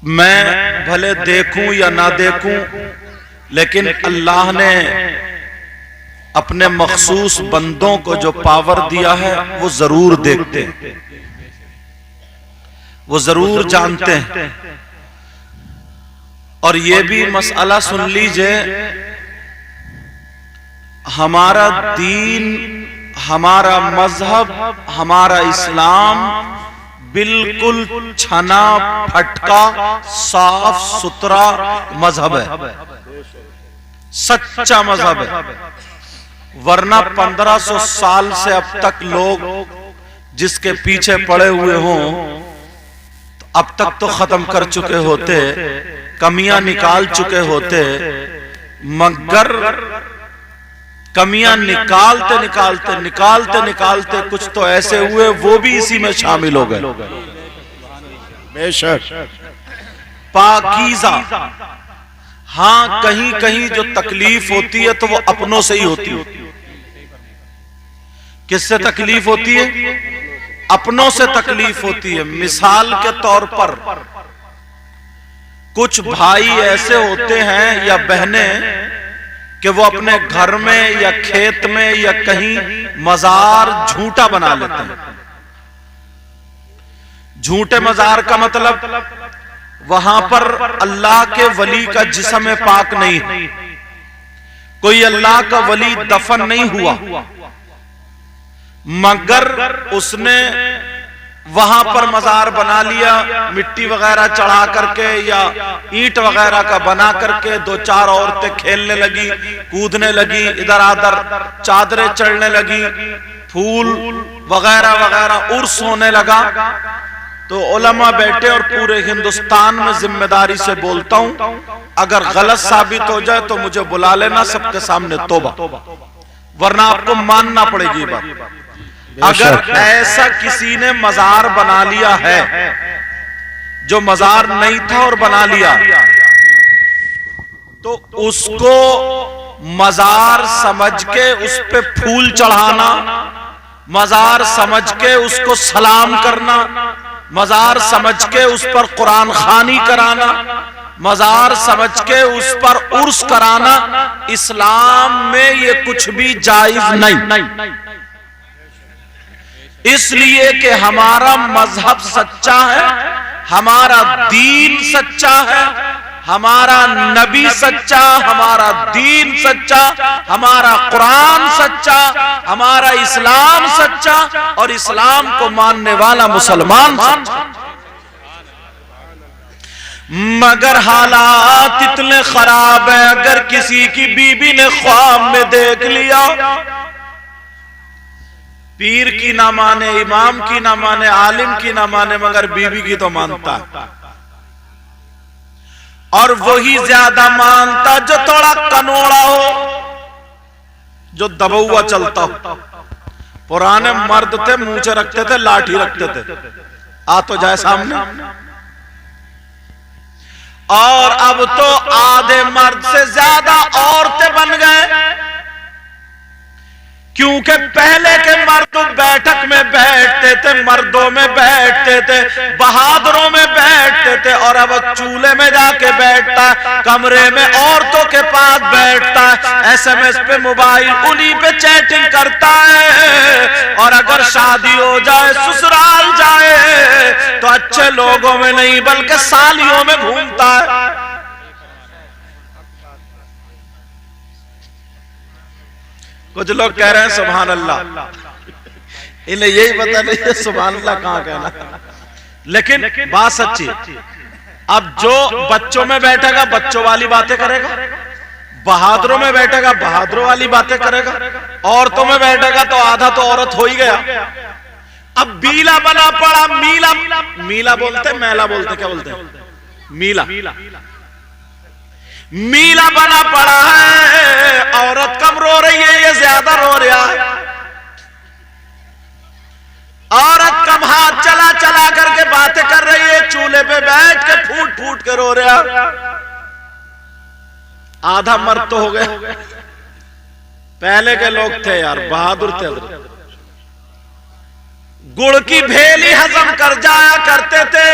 मैं भले देखूं या ना देखूं, लेकिन अल्लाह ने अपने मखसूस बंदों को जो पावर दिया है वो जरूर देखते हैं, वो जरूर जानते हैं। और ये भी मसला सुन लीजिए, हमारा दीन, हमारा मजहब, हमारा इस्लाम बिल्कुल छना फटका साफ सुथरा मजहब है, सच्चा मजहब है। वरना 1500 साल से अब तक लोग जिसके पीछे पड़े हुए हों तो अब तक तो खत्म कर चुके होते, कमियां निकाल चुके होते, मगर कमियां निकालते निकालते निकालते निकालते कुछ तो ऐसे हुए वो भी इसी में शामिल हो गए। बेशक पाकीज़ा, हां कहीं कहीं जो तकलीफ होती है तो वो अपनों से ही होती है। किससे तकलीफ होती है? अपनों से तकलीफ होती है। मिसाल के तौर पर कुछ भाई ऐसे होते हैं या बहनें कि वो अपने घर में या खेत में या कहीं मजार झूठा बना लेते हैं। झूठे मजार का मतलब वहां पर अल्लाह के वली का जिस्म पाक नहीं है, कोई अल्लाह का वली दफन नहीं हुआ, मगर उसने वहां पर मजार बना लिया, मिट्टी वगैरह चढ़ा करके या ईंट वगैरह का बना करके। दो चार औरतें खेलने लगी, कूदने लगी, इधर उधर चादरें चढ़ने लगी, फूल वगैरह वगैरह उर्स होने लगा। तो उलमा बैठे और पूरे हिंदुस्तान में जिम्मेदारी से बोलता हूं, अगर गलत साबित हो जाए तो मुझे बुला लेना सबके सामने, तौबा, वरना आपको मानना पड़ेगी बात। अगर ऐसा किसी ने मजार बना लिया है जो मजार नहीं था और बना लिया, तो उसको मजार समझ के उस पे फूल चढ़ाना, मजार समझ के उसको सलाम करना, मजार समझ के उस पर कुरान खानी कराना, मजार समझ के उस पर उर्स कराना, इस्लाम में ये कुछ भी जायज नहीं। इसलिए कि हमारा मजहब सच्चा है, हमारा दीन सच्चा है, हमारा नबी सच्चा, हमारा दीन सच्चा, हमारा कुरान सच्चा, हमारा इस्लाम सच्चा, और इस्लाम को मानने वाला मुसलमान सच्चा। मगर हालात इतने खराब है, अगर किसी की बीबी ने ख्वाब में देख लिया, पीर की ना माने, इमाम की ना माने, आलिम की ना माने, मगर बीबी की तो मानता है। और वही ज्यादा मानता जो थोड़ा कनोड़ा हो, जो दबा चलता हो। पुराने मर्द थे, मूंछें रखते थे, लाठी रखते थे, आ तो जाए सामने। और अब तो आधे मर्द से ज्यादा औरतें बन गए, क्योंकि पहले के मर्द बैठक में बैठते थे, मर्दों में बैठते थे, बहादुरों में बैठते थे, और अब चूल्हे में जाके बैठता है, कमरे में औरतों के पास बैठता है, एसएमएस पे, मोबाइल, उन्हीं पे चैटिंग करता है। और अगर शादी हो जाए, ससुराल जाए, तो अच्छे लोगों में नहीं बल्कि सालियों में घूमता है। कुछ लोग कह रहे हैं सुभान अल्लाह, इन्हें यही पता नहीं है सुभान अल्लाह कहां कहना, लेकिन बात सच्ची। अब जो बच्चों में बैठेगा बच्चों वाली बातें करेगा, बहादुरों में बैठेगा बहादुरों वाली बातें करेगा, औरतों में बैठेगा तो आधा तो औरत हो ही गया। अब बीला बना पड़ा, मीला, मीला बोलते, मैला बोलते, क्या बोलते हैं, मीला, मीला बना पड़ा है। औरत कम रो रही है, ये ज्यादा रो रहा है। औरत कम हाथ चला चला करके बातें कर रही है, चूल्हे पे बैठ के फूट फूट के रो रहा। आधा मर्द तो हो गए। पहले के लोग थे यार, बहादुर थे, गुड़ की भेली हजम कर जाया करते थे,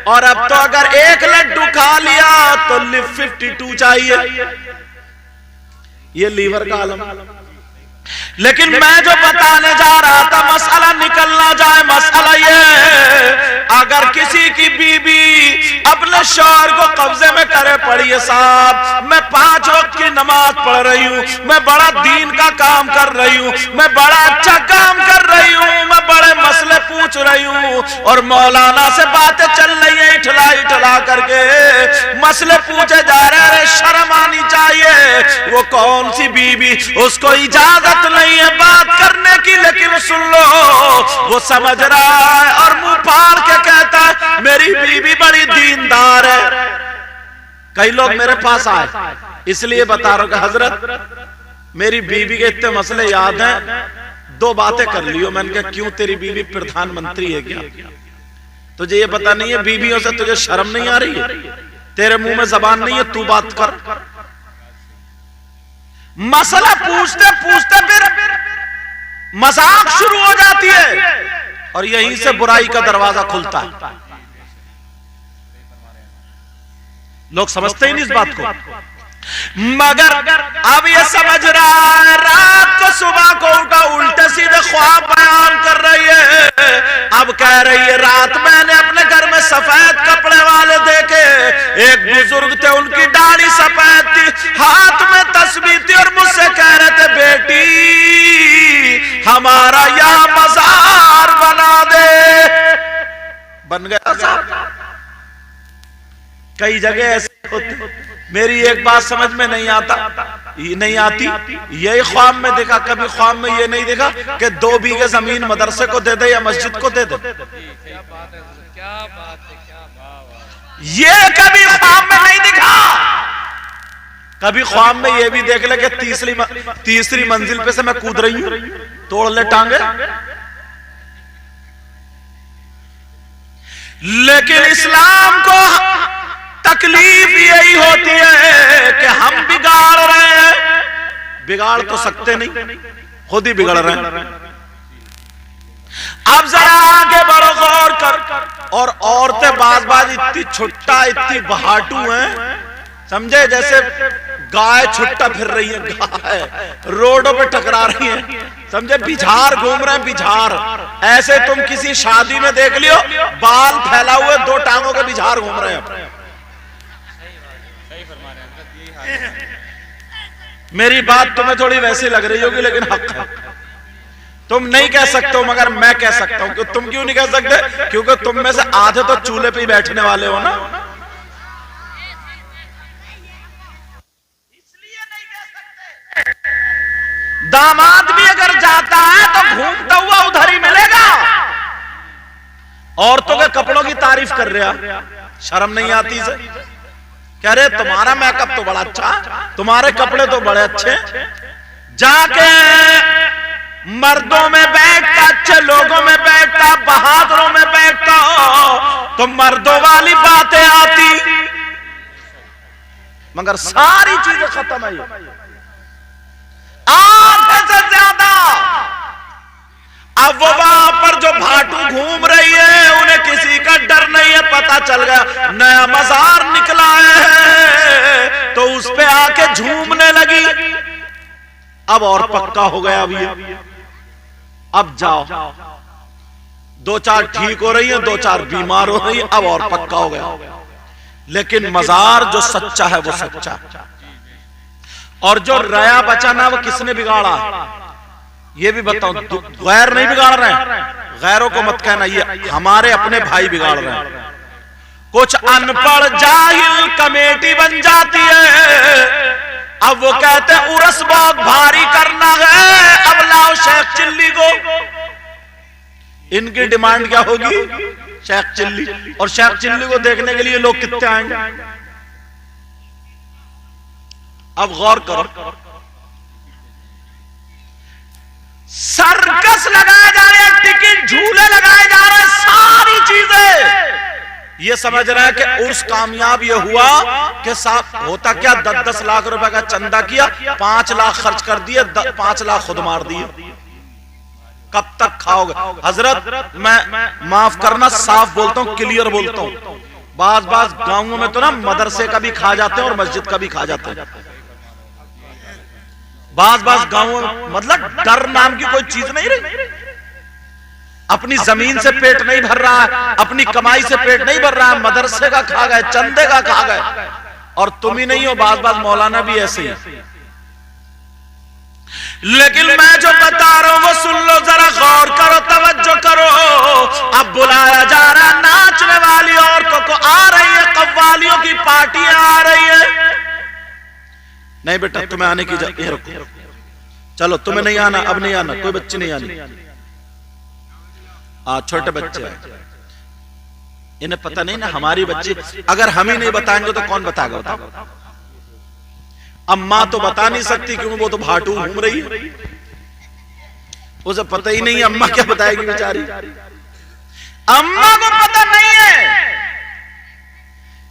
और अब तो अगर एक लड्डू खा लिया तो 52 चाहिए। ये लीवर का आलम। लेकिन मैं जो बताने जा रहा था मसला निकलना जाए, मसला ये अगर किसी की बीबी अपने शौहर को कब्जे में करे, पढ़िए साहब मैं 5 वक्त की नमाज पढ़ रही हूँ, मैं बड़ा दीन का काम कर रही हूँ, मैं बड़ा अच्छा काम कर रही हूँ, मैं बड़े मसले पूछ रही हूँ और मौलाना से बातें चल रही है इठला इठला करके मसले पूछे जा रहे हैं, शर्म आनी चाहिए। वो कौन सी बीबी, उसको इजाजत नहीं है बात करने की, लेकिन सुन लो वो समझ रहा है और मुंह फाड़ के कहता है मेरी बीबी बड़ी दीनदार है। कई लोग मेरे पास आए, इसलिए बता रहा हूं कि हजरत मेरी बीबी के इतने मसले याद हैं, 2 बातें कर लियो। मैंने कहा क्यों, तेरी बीबी प्रधानमंत्री है क्या? तुझे ये पता नहीं है बीबियों से तुझे शर्म नहीं आ रही है? तेरे मुंह में जबान नहीं है, तू बात कर। मसला पूछते पूछते फिर मजाक शुरू हो जाती है और यहीं से बुराई का दरवाजा खुलता है। लोग समझते ही नहीं इस बात को, मगर अब ये समझ रहा है रात को सुबह को उठा उल्टे सीधे ख्वाब बयान कर रही है। अब कह रही है रात मैंने अपने घर में सफेद कपड़े वाले देखे, एक बुजुर्ग थे उनकी दाढ़ी सफेद थी, हाथ में तस्बीह थी और मुझसे कह रहे थे बेटी हमारा यहाँ बाजार बना दे। बन गया। कई जगह ऐसे होते। मेरी एक बात समझ में नहीं आती, यही ख्वाब में देखा, कभी ख्वाब में ये नहीं देखा कि 2 बीघे जमीन मदरसे को दे दे या मस्जिद को दे दे। क्या बात है, क्या बात है, ये कभी ख्वाब में नहीं दिखा। कभी ख्वाब में ये भी देख ले कि तीसरी मंजिल पे से मैं कूद रही हूं, तोड़ ले टांगे। लेकिन इस्लाम को तकलीफ यही होती है कि हम बिगाड़ रहे हैं। बिगाड़ तो सकते नहीं, खुद ही बिगड़ रहे हैं। अब जरा आगे बढ़ो, गौर कर। और औरतें बाज इतनी छुट्टा इतनी बहाटू हैं, समझे, जैसे गाय छुट्टा फिर रही है, गाय रोडों पे टकरा रही है, समझे, बिझार घूम रहे हैं, बिझार। ऐसे तुम किसी शादी में देख लियो, बाल फैला हुए 2 टांगों के बिझार घूम रहे हैं। मेरी बात तुम्हें थोड़ी वैसी लग रही होगी, लेकिन हक है। तुम नहीं कह सकते हो मगर मैं कह सकता हूं। कि तुम क्यों नहीं कह सकते? क्योंकि तुम में से आधे तो चूल्हे पे ही बैठने वाले हो ना, इसलिए नहीं कह सकते। दामाद भी अगर जाता है तो घूमता हुआ उधर ही मिलेगा। औरतों के कपड़ों की तारीफ कर रहा, शर्म नहीं आती इसे? कह रहे तुम्हारा मेकअप तो बड़ा अच्छा, तुम्हारे कपड़े तो बड़े अच्छे। जाके मर्दों में बैठता, अच्छे लोगों में बैठता, बहादुरों में बैठता हो तो मर्दों वाली बातें आती, मगर सारी चीजें खत्म है। आधे से ज्यादा अब वो वहां पर जो भाटू घूम रही है उन्हें किसी का डर नहीं है। पता चल गया नया बाजार निकला है तो उस पे आके झूमने लगी। अब और पक्का हो गया अब ये, अब जाओ, 2-4 ठीक हो रही है, 2-4 बीमार हो रही है, अब और पक्का हो गया। लेकिन मजार जो सच्चा है वो सच्चा, और जो रया बचा ना वो किसने बिगाड़ा ये भी बताओ। गैर नहीं बिगाड़ रहे हैं, गैरों को मत कहना, ये हमारे अपने भाई बिगाड़ रहे हैं। कुछ अनपढ़ जाहिल कमेटी बन जाती है, अब वो कहते हैं उर्स बहुत भारी करना है, अब लाओ शेख चिल्ली को। इनकी डिमांड क्या होगी? शेख चिल्ली। और शेख चिल्ली को देखने के लिए लोग कितने आएंगे? अब गौर करो, सर्कस लगाए जा रहे हैं, टिकट झूले लगाए जा रहे हैं, सारी चीजें। ये समझ रहे हैं कि उर्स कामयाब ये हुआ कि साहब होता क्या, 10-10 लाख रुपए का चंदा किया, 5 लाख खर्च कर दिए, 5 लाख खुद मार दिए। कब तक खाओगे? हजरत मैं माफ करना, साफ बोलता हूं, क्लियर बोलता हूं, बाज गांवों में तो ना मदरसे का भी खा जाते हैं और मस्जिद का भी खा जाते हैं। बाज गांवों में मतलब डर नाम की कोई चीज नहीं रही। अपनी जमीन से पेट नहीं भर रहा है, अपनी कमाई से पेट नहीं भर रहा है, मदरसे का खा गए, चंदे का खा गए। और तुम ही नहीं हो, बाज मौलाना भी ऐसे ही। लेकिन मैं जो बता रहा हूं वो सुन लो, जरा गौर करो, तवज्जो करो। अब बुलाया जा रहा है नाचने वाली औरतों को, आ रही है कव्वालियों की पार्टियां आ रही है। नहीं बेटा तुम्हें आने की ये रुको, चलो तुम्हें नहीं आना, अब नहीं आना, कोई बच्ची नहीं आनी। छोटे बच्चे हैं, इन्हें पता नहीं ना हमारी बच्ची, अगर हम ही नहीं बताएंगे तो कौन बताएगा बताओ। अम्मा तो बता नहीं सकती क्योंकि वो तो भाटू घूम रही है, उसे पता ही नहीं, अम्मा क्या बताएगी बेचारी, अम्मा को पता नहीं है।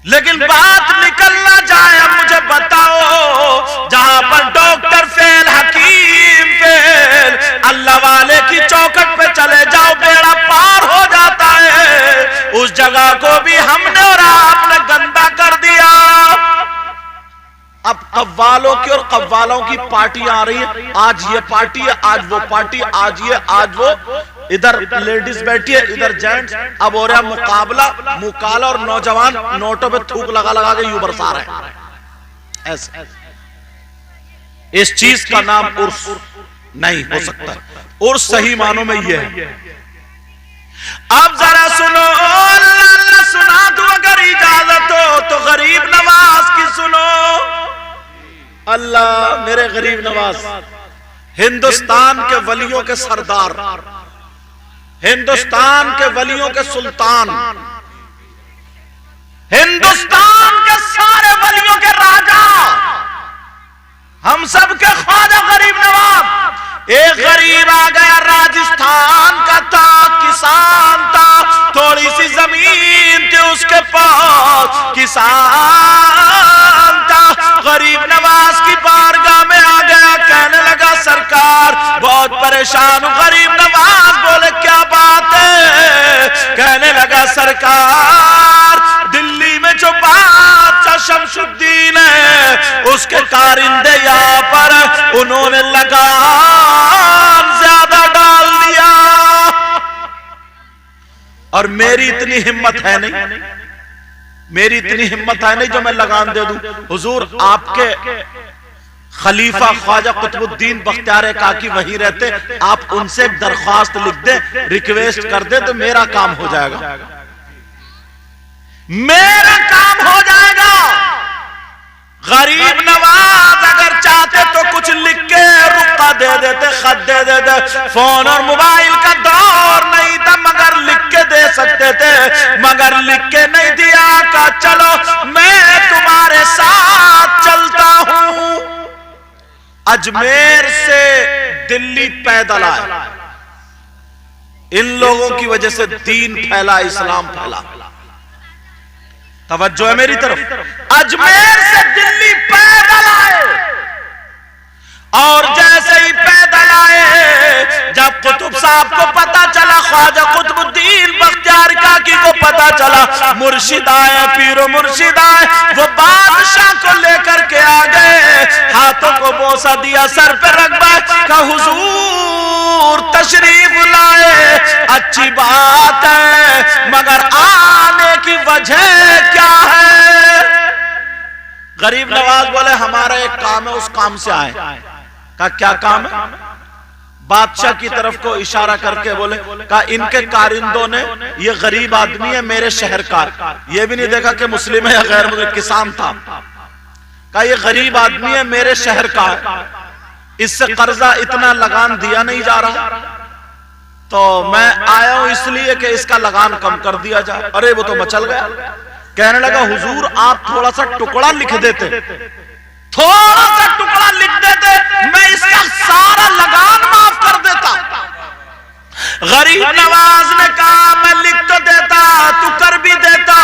लेकिन बात निकल ना जाए, अब मुझे बताओ, जहां पर डॉक्टर फेल, हकीम फेल, अल्लाह वाले की चौखट पे चले जाओ बेड़ा पार हो जाता है, उस जगह को भी हमने और आपने गंदा कर दिया। अब कव्वालों की और कव्वालों की पार्टी आ रही है, आज ये पार्टी है, आज वो पार्टी, आज ये आज वो, इधर लेडीज बैठी है, इधर जेंट्स। अब हो रहा मुकाबला, मुकाला, और नौजवान नोटों पे थूक लगा लगा के यूं बरसा रहे हैं। ऐसे इस चीज का नाम उर्स नहीं हो सकता। उर्स सही मानों में ये है। अब जरा सुनो, अल्लाह सुना दो अगर इजाजत हो तो गरीब नवाज की सुनो। अल्लाह मेरे गरीब नवाज, हिंदुस्तान के वलियों के सरदार, हिंदुस्तान के वलियों के सुल्तान, हिंदुस्तान के सारे वलियों के राजा, हम सब के ख्वाजा गरीब नवाज। एक गरीब आ गया, राजस्थान का था, किसान था, थोड़ी सी जमीन थी उसके पास, किसान था, गरीब नवाज की बारगाह में आ गया, कहने लगा सरकार बहुत परेशान हूं। गरीब नवाज बोले क्या बात है? कहने लगा सरकार दिल्ली में जो बादशाह शमशुद्दीन है उसके कारिंदे यहाँ पर उन्होंने लगाम ज्यादा डाल दिया, और मेरी इतनी हिम्मत है नहीं, मेरी इतनी हिम्मत है नहीं जो मैं लगान दे दूं। हुजूर आपके खलीफा ख्वाजा कुतुबुद्दीन बख्तियार काकी वहीं रहते, आप उनसे एक दरख्वास्त लिख दे, रिक्वेस्ट कर दे तो मेरा काम हो जाएगा, मेरा काम हो जाएगा। गरीब नवाज अगर चाहते तो कुछ लिख के रुका दे देते, खत दे देते, फोन और मोबाइल का दौर नहीं था, मगर लिख के दे सकते थे, मगर लिख के नहीं दिया। का चलो मैं तुम्हारे साथ चलता हूं। अजमेर से दिल्ली पैदल आए, इन लोगों की वजह से दीन फैला, इस्लाम फैला। तवज्जो है मेरी तरफ। अजमेर से दिल्ली पैदल आए, और जैसे ही पैदल आए, जब कुतुब साहब को पता चला, ख्वाजा कुतुबुद्दीन बख्तियार काकी को पता चला मुर्शिद आए, पीरो मुर्शिद आए, वो बादशाह को लेकर के आ गए, हाथों को बोसा दिया, सर पे रख का हुजूर तशरीफ लाए, अच्छी बात है, मगर आने की वजह क्या है? गरीब नवाज बोले हमारा एक काम है, उस काम से आए। का क्या काम है? बादशाह की तरफ को इशारा करके बोले, कहा इनके कारिंदों ने, ये गरीब आदमी है मेरे शहर का, ये भी नहीं देखा कि मुस्लिम है या गैर मुस्लिम, किसान था, कहा ये गरीब आदमी है मेरे शहर का, इससे कर्जा इतना लगान दिया नहीं जा रहा, तो मैं आया हूं इसलिए कि इसका लगान कम कर दिया जाए। अरे वो तो मचल गया, कहने लगा हुजूर आप थोड़ा सा टुकड़ा लिख देते, थोड़ा सा टुकड़ा लिख देते, मैं इसका सारा लगान माफ कर देता। गरीब नवाज ने कहा मैं लिख तो देता, तू कर भी देता,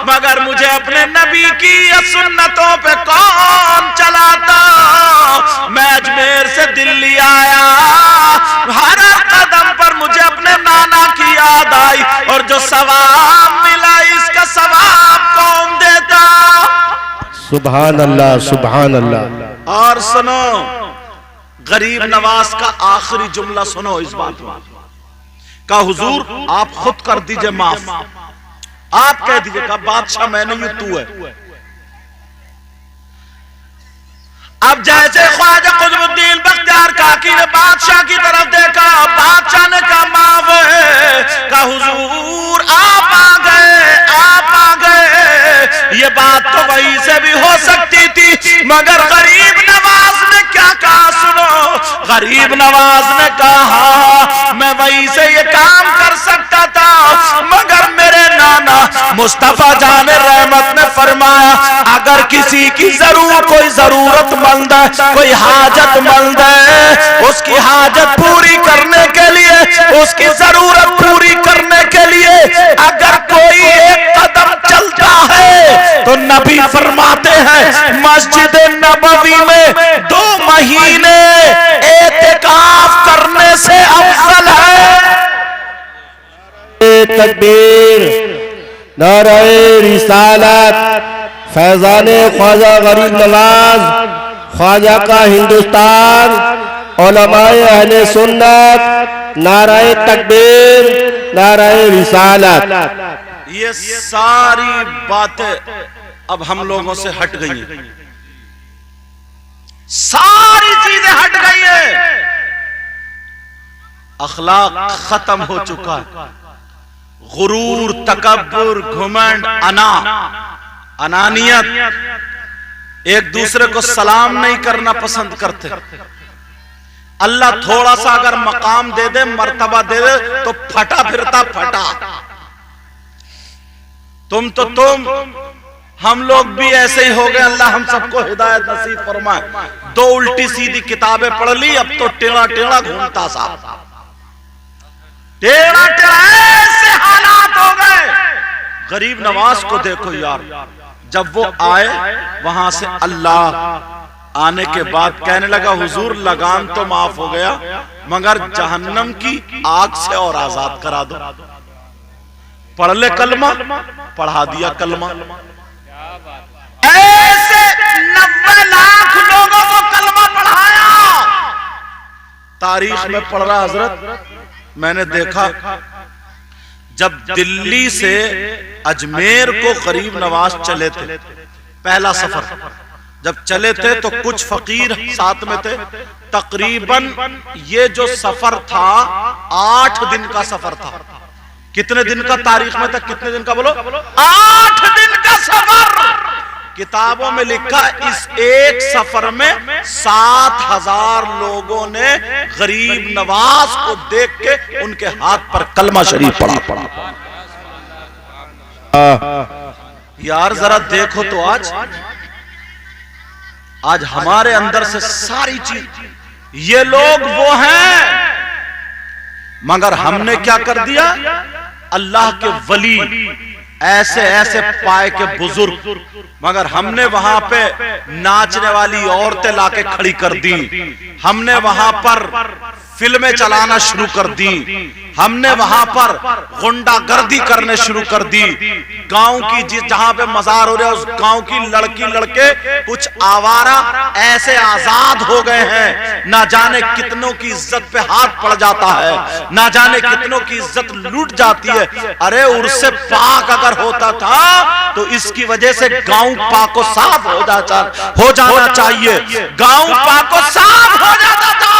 मगर मुझे अपने नबी की सुन्नतों पे कौन चलाता? मैं अजमेर से दिल्ली आया, हर कदम पर मुझे अपने नाना की याद आई, और जो सवाब मिला इसका सवाब सुभान अल्लाह, सुभान अल्लाह। और सुनो, गरीब नवाज का आखिरी जुमला सुनो इस बात में का, हुजूर आप खुद कर दीजिए माफ, आप कह दीजिए का बादशाह मैं नहीं हूं, तू है। अब जैसे ख्वाजा कुतुबुद्दीन बख्तियार काकी ने बादशाह की तरफ देखा, बादशाह ने कहा माफ है, का हुजूर आप आ गए, आप आ गए। ये बात तो वही से भी हो सकती थी, मगर गरीब नवाज ने क्या कहा सुनो, गरीब नवाज ने कहा मैं वही से ये काम कर सकता था, मगर मेरे नाना मुस्तफा जान रहमत ने फरमाया अगर किसी की कोई जरूरतमंद है, कोई हाजतमंद है, उसकी हाजत पूरी करने के लिए, उसकी जरूरत पूरी करने के लिए अगर कोई एक कदम चलता है तो नबी फरमाते हैं मस्जिद नबवी में 2 महीने एतिकाफ करने से अफजल है। तकबीर, नारे रिसालत, फैजाने ख्वाजा गरीब नवाज, ख्वाजा का हिंदुस्तान, उलमाए अहले सुन्नत, नारे तकबीर, नारे रिसालत। ये सारी बातें अब हम लोगों से हट गई हैं, सारी चीजें हट गई हैं, अखलाक खत्म हो चुका है। गुरूर, तकब्बुर, घुमंड, अनानियत, एक दूसरे को सलाम नहीं करना पसंद करते। अल्लाह थोड़ा सा अगर मकाम दे दे, मर्तबा दे दे तो फटा फिरता फटा। तुम हम लोग भी ऐसे ही हो गए। अल्लाह हम सबको हिदायत नसीब फरमाए। 2 उल्टी सीधी किताबें पढ़ ली, अब तो टेढ़ा टेढ़ा घूमता सा, टेढ़ा टेढ़ा ऐसे हालात हो गए। गरीब नवाज को देखो यार, जब वो आए वहां से अल्लाह आने के बाद कहने लगा हुजूर लगान तो माफ हो गया, मगर जहन्नम की आग से और आजाद करा दो। पढ़ ले कलमा, पढ़ा दिया कलमा। ऐसे 90 लाख लोगों को कलमा पढ़ाया। तारीख में पढ़ रहा हजरत, मैंने देखा जब दिल्ली से अजमेर को गरीब नवाज चले थे, पहला सफर जब चले थे तो कुछ फकीर साथ में थे। तकरीबन ये जो सफर था 8 दिन का सफर था। कितने दिन का तारीख में था, कितने दिन का बोलो? 8 दिन का सफर। किताबों में लिखा इस एक सफर में 7000 लोगों ने गरीब नवाज को देख के उनके हाथ पर कलमा शरीफ पढ़ा। यार जरा देखो तो आज हमारे अंदर से सारी चीज, ये लोग वो हैं, मगर हमने क्या कर दिया? अल्लाह के वली ऐसे ऐसे पाए के बुजुर्ग, मगर हमने वहां पे नाचने वाली औरतें लाके खड़ी कर दी। हमने वहां पर फिल्में चलाना शुरू कर दी। हमने वहां पर गुंडागर्दी करने शुरू कर दी। गांव की जहां पे मजार हो रहा है उस गांव की लड़की लड़के कुछ आवारा ऐसे आजाद हो गए हैं, ना जाने कितनों की इज्जत पे हाथ पड़ जाता है, ना जाने कितनों की इज्जत लूट जाती है। अरे उर्से पाक अगर होता था तो इसकी वजह से गांव पाको साफ हो जाना चाहिए। गांव पाको साफ हो जाता था,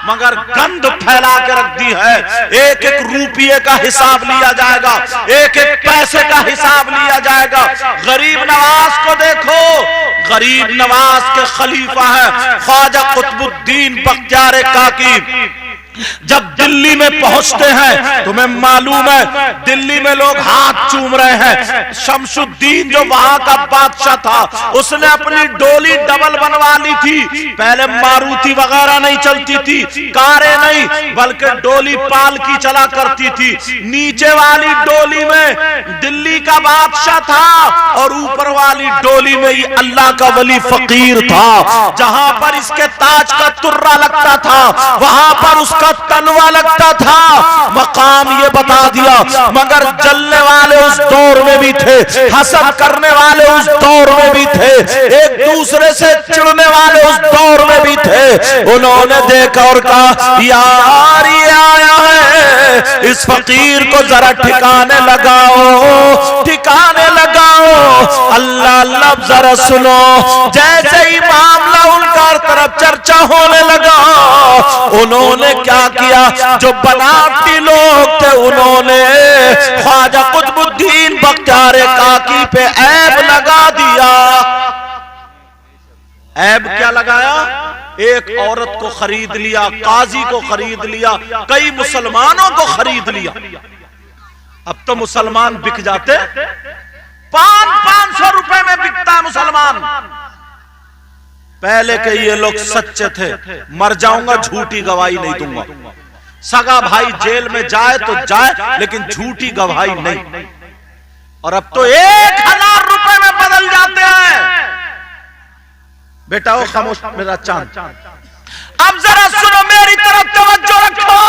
मगर गंद फैला के रख दी है। एक एक रुपये का हिसाब लिया जाएगा, एक एक पैसे का हिसाब लिया जाएगा। गरीब नवाज को देखो, गरीब नवाज के खलीफा है ख्वाजा कुतुबुद्दीन बख्तियार काकी। जब दिल्ली में पहुंचते हैं तुम्हें मालूम है दिल्ली में लोग हाथ चूम रहे हैं। शमशुद्दीन जो वहां का बादशाह था उसने अपनी डोली डबल बनवा ली थी। पहले मारुति वगैरह नहीं चलती थी, कारें नहीं, बल्कि डोली पाल की चला करती थी। नीचे वाली डोली में दिल्ली का बादशाह था और ऊपर वाली डोली में ये अल्लाह का वली फकीर था। जहां पर इसके ताज का तुर्रा लगता था वहां पर उसका उसका तलवा लगता था, मकाम ये बता दिया। मगर जलने वाले उस दौर में भी थे, हसद करने वाले उस दौर में भी थे, एक दूसरे से चिढ़ने वाले उस दौर में भी थे। उन्होंने देखा और कहा यार ये आया है, इस फकीर को जरा ठिकाने लगाओ, ठिकाने लगाओ। अल्लाह अल्लाह जरा सुनो। जैसे ही मामला उनका तरफ चर्चा होने लगा, उन्होंने क्या किया, जो बनावटी लोग थे उन्होंने ख्वाजा कुतुबुद्दीन बख्तियार काकी पे ऐब लगा दिया। ऐब क्या लगाया? एक औरत को खरीद लिया, काजी को खरीद लिया, कई मुसलमानों को खरीद लिया। अब तो मुसलमान बिक जाते, 500 रुपए में बिकता है मुसलमान। पहले के ये लोग सच्चे थे, मर जाऊंगा झूठी गवाही नहीं दूंगा। सगा भाई जेल में जाए तो जाए, लेकिन झूठी गवाही नहीं। और अब तो 1000 रुपए में बदल जाते हैं। बेटा वो खामोश मेरा चांद, अब जरा सुनो, मेरी तरफ तवज्जो रखो।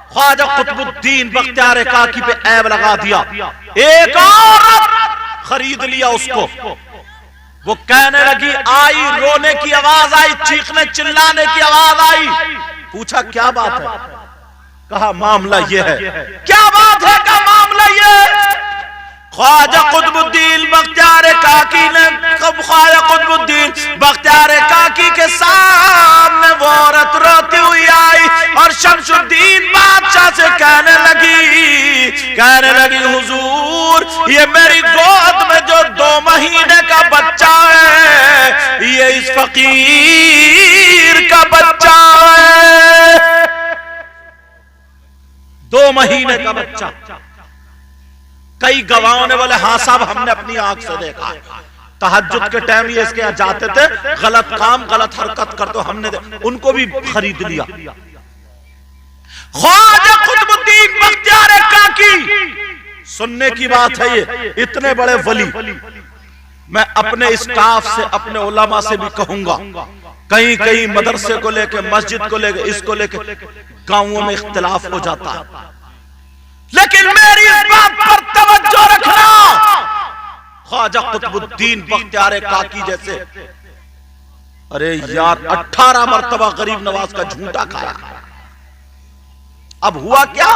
ख्वाजा कुतुबुद्दीन बख्तियार काकी पे ऐब लगा दिया। एक औरत खरीद लिया उसको। वो कहने लगी, आई रोने की आवाज आई, चीखने चिल्लाने की आवाज आई। पूछा क्या बात है? कहा मामला ये है। क्या बात है? का मामला ये। ख्वाजा कुतुबुद्दीन बख्तियार काकी ने, ख्वाजा कुतुबुद्दीन बख्तियार काकी के सामने वो औरत रोती हुई आई और शमशुद्दीन बादशाह से कहने लगी हुजूर, ये मेरी गोद में जो 2 महीने का बच्चा है, ये इस फकीर का बच्चा है। 2 महीने का बच्चा। कई गवाहों ने बोले हाँ साहब हमने अपनी आंख से देखा। तहज्जुद के टाइम ये इसके यहाँ जाते थे, गलत काम गलत हरकत करते, हमने उनको भी खरीद लिया। ख्वाजा कुतुबुद्दीन बख्तियार काकी, सुनने की बात है ये, इतने बड़े वली। मैं अपने स्टाफ से, अपने उलमा से भी कहूंगा, कहीं कहीं मदरसे को लेके, मस्जिद को लेके, इसको लेके गांवों में इख्तिलाफ हो जाता है, लेकिन मेरी इस बात पर तवज्जो रखना। ख्वाजा कुतुबुद्दीन बख्तियार काकी जैसे, अरे यार 18 मरतबा गरीब नवाज का झूठा खाया। अब हुआ क्या?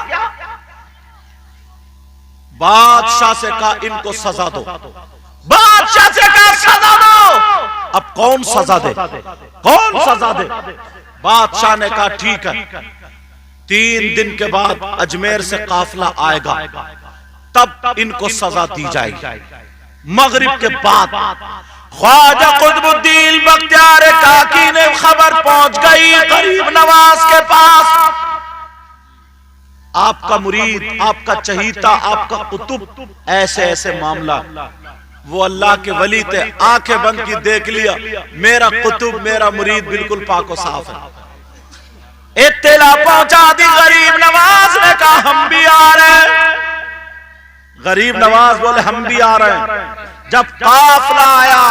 बादशाह से कहा इनको सजा दो, बादशाह से कहा सजा दो। अब कौन सजा दे, कौन सजा दे? बादशाह ने कहा ठीक है, 3 दिन के बाद अजमेर से काफिला आएगा, तब इनको सजा दी जाएगी। मगरिब के बाद ख्वाजा कुतुबुद्दीन बख्तियार काकी ने खबर पहुंच गई गरीब नवाज के पास। आपका मुरीद, आपका चहीता, आपका कुतुब, ऐसे ऐसे मामला। वो अल्लाह के वली थे, आंखें बंद की देख लिया, मेरा कुतुब, मेरा मुरीद बिल्कुल पाक और साफ है। इत्तला पहुंचा दी गरीब नवाज ने, कहा हम भी आ रहे हैं। गरीब नवाज बोले हम भी आ रहे हैं। जब काफिला आया,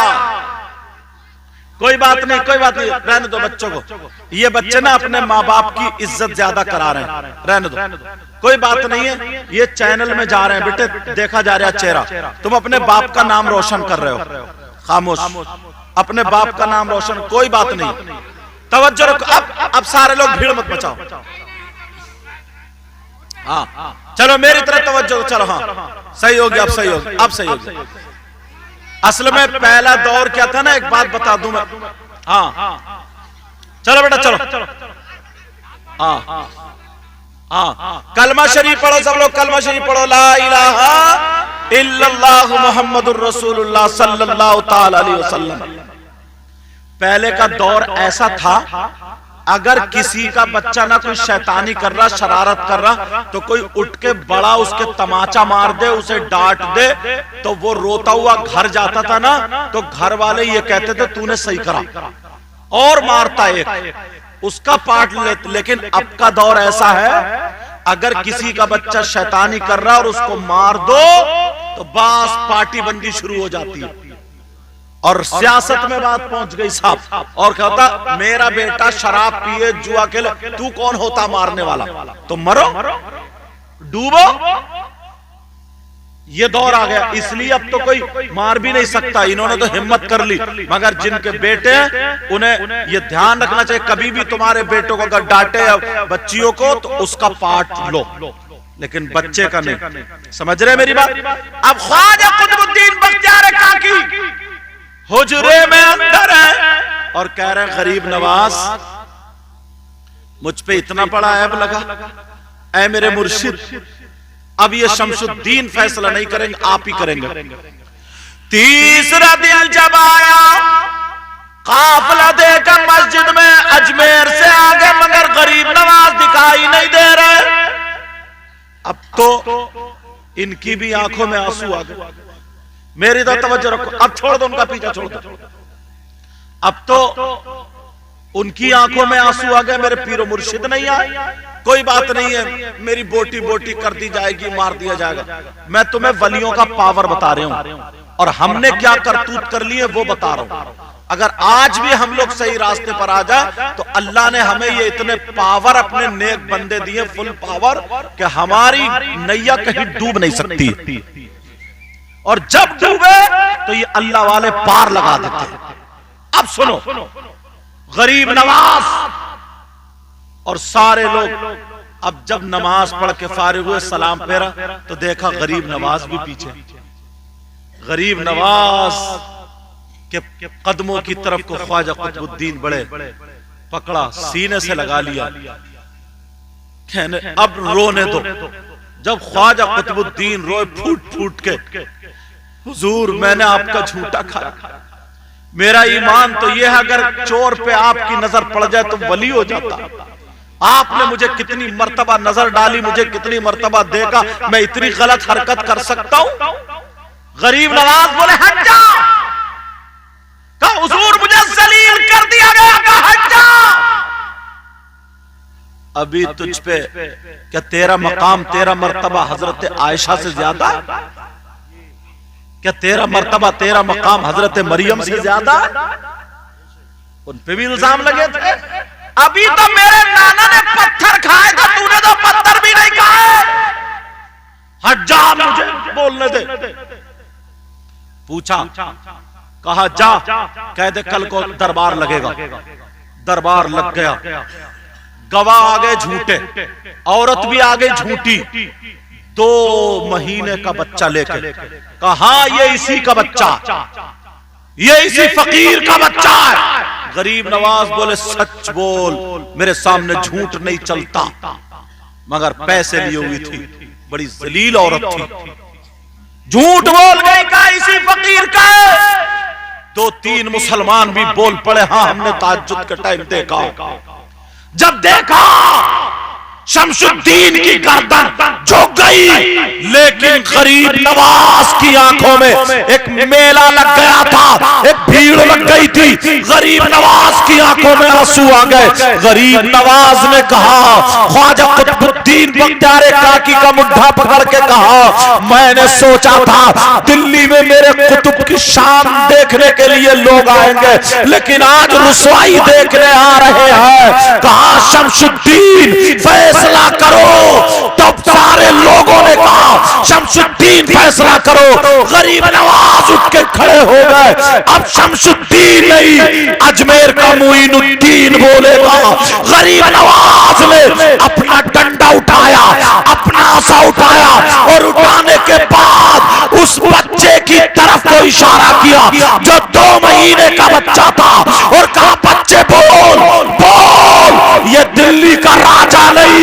कोई बात नहीं, कोई बात नहीं, रहने दो बच्चों को, ये बच्चे ना अपने माँ बाप की इज्जत ज्यादा करा रहे हैं, रहने दो, कोई बात नहीं है, ये चैनल में जा रहे हैं बेटे, देखा जा रहा है चेहरा, तुम अपने बाप का नाम रोशन कर रहे हो, खामोश, अपने बाप का नाम रोशन, कोई बात नहीं, तवज्जो रखो। अब सारे लोग भीड़ मत मचाओ, हाँ चलो मेरी तरफ तवज्जो, चलो हाँ सही हो गया, अब सही हो गया, अब सही हो गया। असल में पहला दौर क्या था ना, एक बात बता दूं मैं, हाँ चलो बेटा चलो, हाँ हाँ कलमा शरीफ पढ़ो सब लोग, कलमा शरीफ पढ़ो, ला इलाहा इल्लल्लाह मुहम्मदुर रसूलुल्लाह सल्लल्लाहु ताला अलैहि वसल्लम। पहले का दौर ऐसा था, अगर किसी का बच्चा ना कोई शैतानी कर रहा, शरारत कर रहा, तो कोई उठ के बड़ा उसके तमाचा मार दे, उसे डांट दे, तो वो रोता हुआ घर जाता था ना, तो घर वाले ये कहते थे तूने सही करा, और मारता एक, उसका पार्ट लेते। लेकिन अब का दौर ऐसा है, अगर किसी का बच्चा शैतानी कर रहा और उसको मार दो, तो बस पार्टी बंदी शुरू हो जाती है। और सियासत में बात पहुंच गई साहब, और कहता मेरा बेटा शराब पिए जुआ खेले, तू कौन होता मारने वाला, तो मरो डूबो। ये दौर आ गया, इसलिए अब तो कोई मार भी नहीं सकता। इन्होंने तो हिम्मत कर ली, मगर जिनके बेटे हैं उन्हें ये ध्यान रखना चाहिए, कभी भी तुम्हारे बेटों को अगर डांटे या बच्चियों को तो उसका पार्ट लो, लेकिन बच्चे का नहीं। समझ रहे मेरी बात? अब ख्वाजा कुतुबुद्दीन बख्तियार काकी हुजरे में अंदर है और कह रहे हैं गरीब नवाज मुझ पे इतना बड़ा ऐब लगा, ऐ मेरे मुर्शिद अब ये शमशुद्दीन फैसला नहीं करेंगे, आप ही करेंगे। तीसरा दिन जब आया, काफिला देखकर मस्जिद में अजमेर से आगे, मगर गरीब नवाज दिखाई नहीं दे रहे। अब तो इनकी भी आंखों में आंसू आ गए। मेरी तो तवज्जो रखो, अब छोड़ दो उनका पीछा, छोड़ दो। अब तो उनकी आंखों में आंसू आ गए, मेरे पीरो मुर्शिद नहीं आए। कोई बात नहीं है, मेरी बोटी बोटी कर दी जाएगी, मार दिया जाएगा। मैं तुम्हें वलियों का पावर बता रहा हूं और हमने क्या करतूत कर लिए वो बता रहा हूं। अगर आज भी हम लोग सही रास्ते पर आ जाए तो अल्लाह ने हमें ये इतने पावर अपने नेक बंदे दिए, फुल पावर, कि हमारी नैया कहीं डूब नहीं सकती। और जब डूबे तो ये अल्लाह वाले पार लगा देते। अब सुनो, गरीब नवाज और सारे लोग अब जब नमाज पढ़ के फारिग हुए, सलाम फेरा तो देखा गरीब नवाज भी पीछे। गरीब नवाज के कदमों की तरफ को ख्वाजा कुतुबुद्दीन बड़े पकड़ा, सीने से लगा लिया, कहने अब रोने दो। जब ख्वाजा कुतुबुद्दीन रोए फूट फूट के, हुजूर मैंने आपका झूठा खाया, मेरा ईमान तो यह है अगर चोर पे आपकी नजर पड़ जाए तो वली हो जाता। आपने मुझे कितनी मर्तबा नजर डाली, मुझे कितनी मर्तबा देखा, मैं इतनी गलत हरकत कर सकता हूं? गरीब नवाज बोले हट जा, कहा हुजूर मुझे जलील कर दिया गया, कहा हट जा। अभी तुझ पे क्या तेरा मकाम, तेरा मर्तबा हजरत आयशा से ज्यादा? क्या तेरा मर्तबा, तेरा मकाम हजरत मरियम से ज्यादा? उन पे भी इल्जाम लगे थे। अभी तो मेरे नाना ने पत्थर खाए थे, तूने तो पत्थर भी नहीं खाए, हट जा, मुझे बोलने दे। पूछा, कहा जा, कह दे कल को दरबार लगेगा। दरबार लग गया, गवाह आ गए झूठे, औरत भी आ गई झूठी। 2 महीने का बच्चा लेकर कहा ये इसी का बच्चा, ये इसी फकीर का बच्चा है। गरीब नवाज बोले सच बोल, मेरे सामने झूठ नहीं चलता, मगर पैसे लिए हुई थी, बड़ी जलील औरत थी, झूठ बोल गई का इसी फकीर का है। 2-3 मुसलमान भी बोल पड़े हाँ हमने ताज्जुद के टाइम देखा। जब देखा शमशुद्दीन की गर्दन झुक गई, लेकिन गरीब नवाज की आंखों में एक मेला लग गया था, एक भीड़ लग गई थी। गरीब नवाज की आंखों में आंसू आ गए। गरीब नवाज ने कहा, ख्वाजा कुतुबुद्दीन बख्तियार काकी का मुद्दा पकड़ के कहा, मैंने सोचा था दिल्ली में मेरे कुतुब की शान देखने के लिए लोग आएंगे, लेकिन आज रुसवाई देखने आ रहे हैं। कहा शमशुद्दीन फैसला करो। तब सारे लोगों ने कहा शमशुद्दीन फैसला करो। गरीब नवाज उठ के खड़े हो गए। अब शमशुद्दीन नहीं, अजमेर का मुईनुद्दीन बोलेगा। गरीब नवाज ने अपना डंडा उठाया, अपना आसा उठाया, और उठाने के बाद उस बच्चे की तरफ को इशारा किया जो 2 महीने का बच्चा था, और कहा बच्चे बोल बोल, ये दिल्ली का राजा नहीं,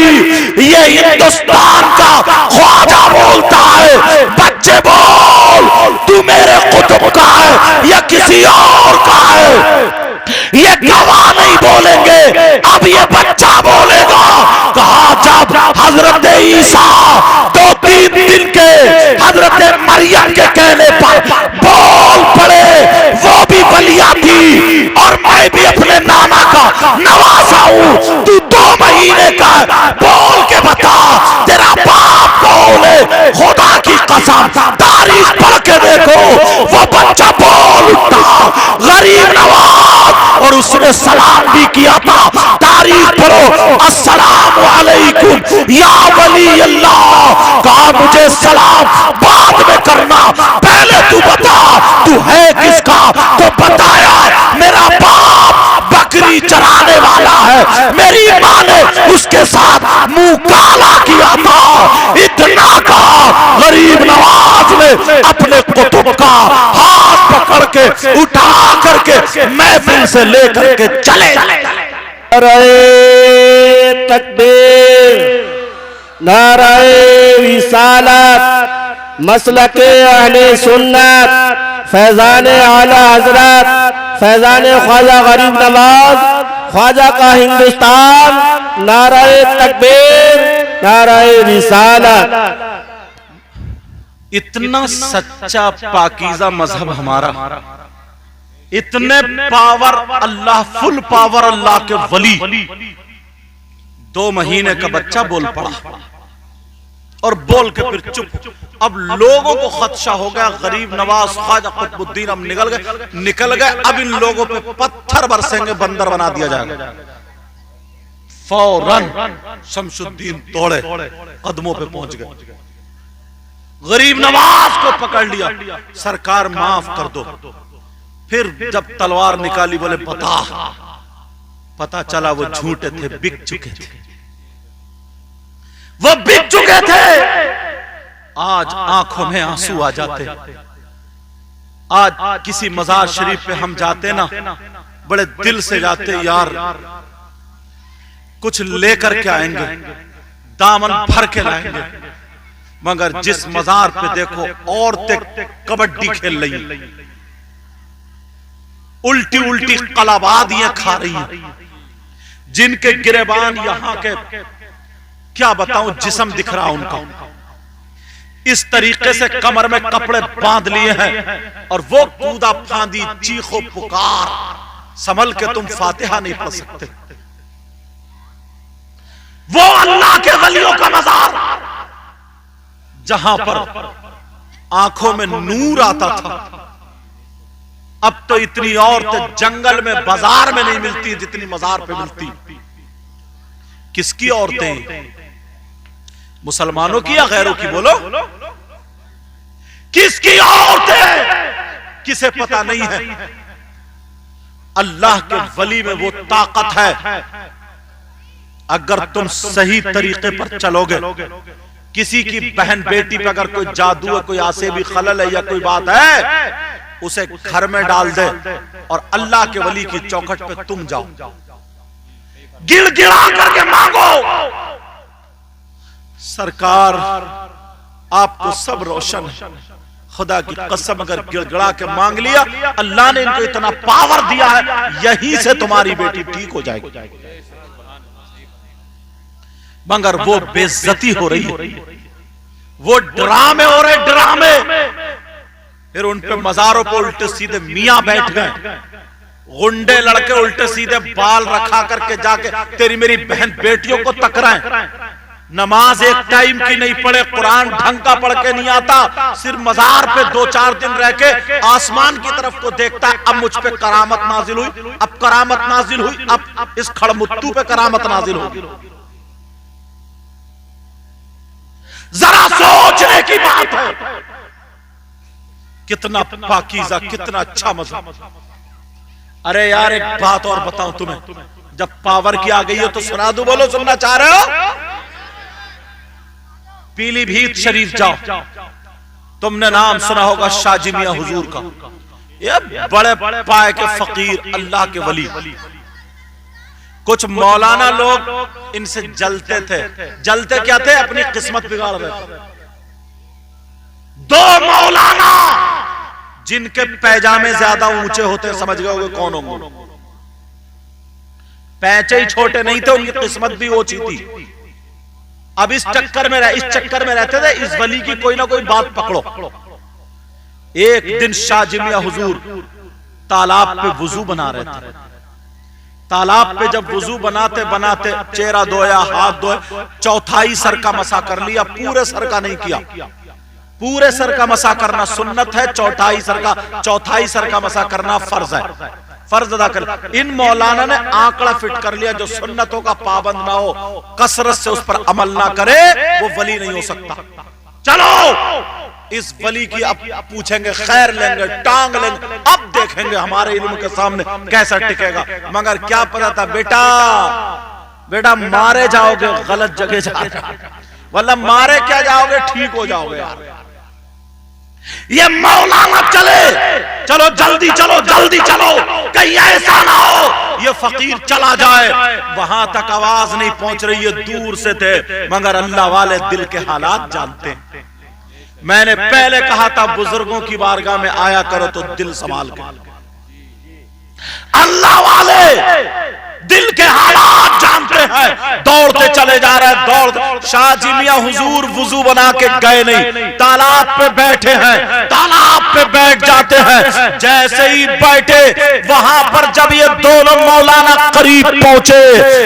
ये हिंदुस्तान का ख्वाजा बोलता है। बच्चे बोल, तू मेरे कुतुब का है या किसी और का है? ये गवाह नहीं बोलेंगे, अब ये बच्चा बोलेगा। कहा जब हजरत ईसा 2-3 दिन के हजरत मरियम के कहने पर बोल पड़े, वो भी बलिया थी और मैं भी अपने नाना का नवासा हूं। तू 2 महीने का बोल के बता, तेरा बाप बोले खुदा की कसम, तारीख पढ़ के देखो, वो बच्चा बोल उठा। किया था। तारीफ पढ़ो, अस्सलाम वालेकुम या वली अल्लाह। कहा मुझे सलाम बाद में करना, पहले तू बता तू है किसका। तो बताया मेरा बाप बकरी चराने वाला है, मेरी माँ ने उसके साथ मुंह काला किया था। इतना कहा, गरीब नवाज ने अपने कुतुब का हाथ पकड़ के उठा करके महफिल से लेकर के चले। नाराए तकबीर, नाराए रिसालत, मसलके अहले सुन्नत, फैजाने आला हजरत, फैजाने ख्वाजा गरीब नवाज, ख्वाजा का हिंदुस्तान। नाराए तकबीर, नाराए रिसालत। इतना सच्चा पाकीज़ा मजहब हमारा, इतने पावर अल्लाह, फुल पावर अल्लाह के वली। 2 महीने का बच्चा बोल पड़ा और बोल के फिर चुप। अब लोगों को खदशा हो गया, गरीब नवाज ख्वाजा कुतुबुद्दीन अब निकल गए। अब इन लोगों पे पत्थर बरसेंगे, बंदर बना दिया जाएगा। फौरन शमशुद्दीन तोड़े कदमों पे पहुंच गए, गरीब नवाज को पकड़ लिया, सरकार माफ कर दो। फिर जब तलवार निकाली, बोले पता चला वो झूठे थे, बिक चुके थे, वो बिक चुके थे। आज आंखों में आंसू आ जाते। आज किसी मजार शरीफ पे हम जाते ना, बड़े दिल से जाते, यार कुछ लेकर के आएंगे, दामन भर के लाएंगे। मगर जिस मजार पे देखो औरतें कबड्डी खेल रही, उल्टी उल्टी कलाबादियां खा रही हैं, जिनके गिरेबान यहां के क्या बताऊं जिस्म दिख रहा उनका, इस तरीके से कमर में कपड़े बांध लिए हैं और वो कूदा फांदी चीखो पुकार, संभल के तुम फातिहा नहीं पढ़ सकते। वो अल्लाह के वलियों का मजार जहां पर आंखों में नूर आता था, अब तो इतनी औरतें जंगल में बाजार में नहीं मिलती जितनी मजार पे मिलती। किसकी औरतें? मुसलमानों की या गैरों की? बोलो, किसकी औरतें? किसे पता नहीं है। अल्लाह के वली में वो ताकत है, अगर तुम सही तरीके पर चलोगे। किसी की बहन बेटी पे अगर कोई जादू है, कोई आसेबी खलल है या कोई बात है, उसे घर में डाल दे और अल्लाह के वली की चौखट पे तुम जाओ, गिड़गिड़ा करके मांगो। सरकार आपको सब रोशन है, खुदा की कसम अगर गिड़गिड़ा के मांग लिया, अल्लाह ने इनको इतना पावर दिया है, यहीं से तुम्हारी बेटी ठीक हो जाएगी। मगर वो बेइज्जती हो रही है, वो ड्रामे हो रहे, ड्रामे। फिर उन पे मजारों पे उल्टे सीधे मियां बैठ गए, गुंडे लड़के उल्टे सीधे बाल रखा करके जाके तेरी मेरी बहन बेटियों को टकराएं। नमाज एक टाइम की नहीं पढ़े, कुरान ढंग का पढ़ के नहीं आता, सिर्फ मजार पे 2-4 दिन रह के आसमान की तरफ को देखता है। अब मुझ पे करामत नाजिल हुई, अब करामत नाजिल हुई, अब इस खड़मुत्तू पे करामत नाजिल होगी। जरा सोचने की बात है, कितना पाकीज़ा, कितना अच्छा मज़हब। अरे यार एक बात और बताऊं तुम्हें, जब पावर की आ गई है तो सुना दूं, बोलो सुनना चाह रहे हो? पीलीभीत शरीफ जाओ, तुमने नाम सुना होगा शाजी मियां हुजूर का। ये बड़े पाए के फकीर, अल्लाह के वली। कुछ मौलाना लोग इनसे जलते थे। जलते क्या थे? अपनी किस्मत बिगाड़ रहे थे। 2 मौलाना जिनके पैजामे ज्यादा ऊंचे होते, समझ गए होंगे कौन होंगे। पैचे ही छोटे नहीं थे, उनकी किस्मत भी ऊंची थी। अब इस चक्कर में रहते थे, इस वली की कोई ना कोई बात पकड़ो। एक दिन शाजी मियां हुजूर तालाब पे वुजू बना रहे थे। तालाब पे जब वुजू बनाते बनाते चेहरा धोया, हाथ धोए, 1/4 सर का मसा कर लिया, पूरे सर का नहीं किया। पूरे सर का मसा करना सुन्नत है, 1/4 सर का मसा करना फर्ज है। फर्ज अदा कर। इन मौलाना ने आंकड़ा फिट कर लिया, जो सुन्नतों का पाबंद ना हो, कसरत से उस पर अमल ना करे, वो वली नहीं हो सकता। चलो इस वली की अब पूछेंगे, खैर लेंगे, टांग लेंगे, अब देखेंगे हमारे इल्म के सामने कैसा टिकेगा। मगर क्या पता था बेटा, बेटा मारे जाओगे गलत जगह जाओगे, वल्ला मारे क्या जाओगे, ठीक हो जाओगे यार। ये मौलाना चले, चलो जल्दी चलो, जल्दी चलो, कहीं ऐसा ना हो ये फकीर चला जाए। वहां तक आवाज नहीं पहुंच रही है, दूर से थे, मगर अल्लाह वाले दिल के हालात जानते हैं। मैंने पहले कहा था बुजुर्गों की बारगाह में आया करो तो दिल संभाल के। अल्लाह वाले दिल के हालात जानते हैं, दौड़ते चले जा रहे हैं, दौड़। शाहजी मियां हुजूर वुजू बना के गए नहीं, तालाब पे बैठे हैं, तालाब पे बैठ जाते हैं। जैसे ही बैठे वहां पर जब ये दोनों मौलाना करीब पहुंचे,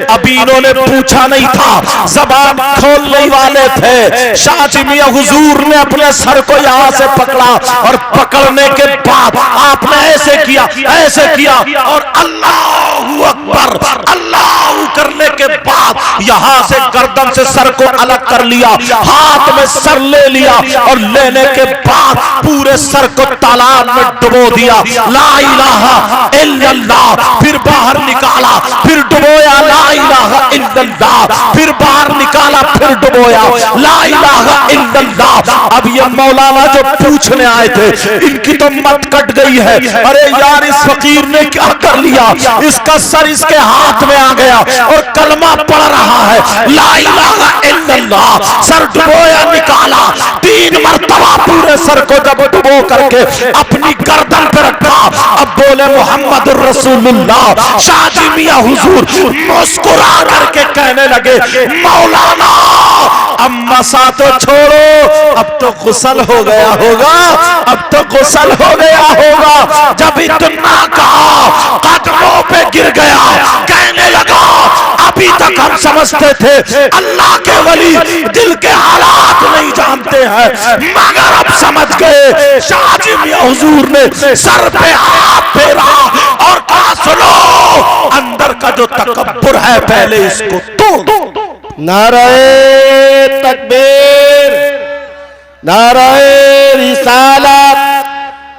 अभी इन्होंने पूछा नहीं था, जबान खोलने वाले थे। शाहजी मियां हुजूर ने अपने सर को यहां से पकड़ा और पकड़ने के बाद आपने ऐसे किया, ऐसे किया और अल्लाहू अकबर, अल्लाह करने के बाद यहां से गर्दन से सर को अलग कर लिया, हाथ में सर ले लिया और लेने के बाद पूरे सर को तालाब में डुबो दिया। ला इलाहा इल्लल्लाह, फिर बाहर निकाला, फिर डुबोया, ला इलाहा इल्लल्लाह, फिर बाहर निकाला, फिर डुबोया, ला इलाहा इल्लल्लाह। अब ये मौलाना जो पूछने आए थे, इनकी तो मत कट गई है। अरे यार इस फकीर ने क्या कर लिया, इसका सर इसके हाथ में आ गया और कलमा पढ़ रहा है, ला इलाहा इल्लल्लाह। सर डुबोया, निकाला, 3 मरतबा पूरे सर को जब डुबो करके अपनी गर्दन पे रखा, अब बोले मोहम्मद रसूलुल्लाह। शाहजी मियां हुजूर मुस्कुरा करके कहने लगे, मौलाना अब मसा तो छोड़ो, अब तो गुस्ल हो गया होगा, अब तो गुस्ल हो गया होगा। जब इतना कहा कदमों पे गिर गया, कहने लगा अभी तक हम समझते थे अल्लाह के वली दिल के हालात नहीं जानते हैं, मगर अब समझ गए। शाहजी मियां हुजूर ने सर पे हाथ फेरा और कहा, सुनो, अंदर का जो तकब्बुर है पहले इसको तोड़। नाराए तकबीर, नाराए रिसालत,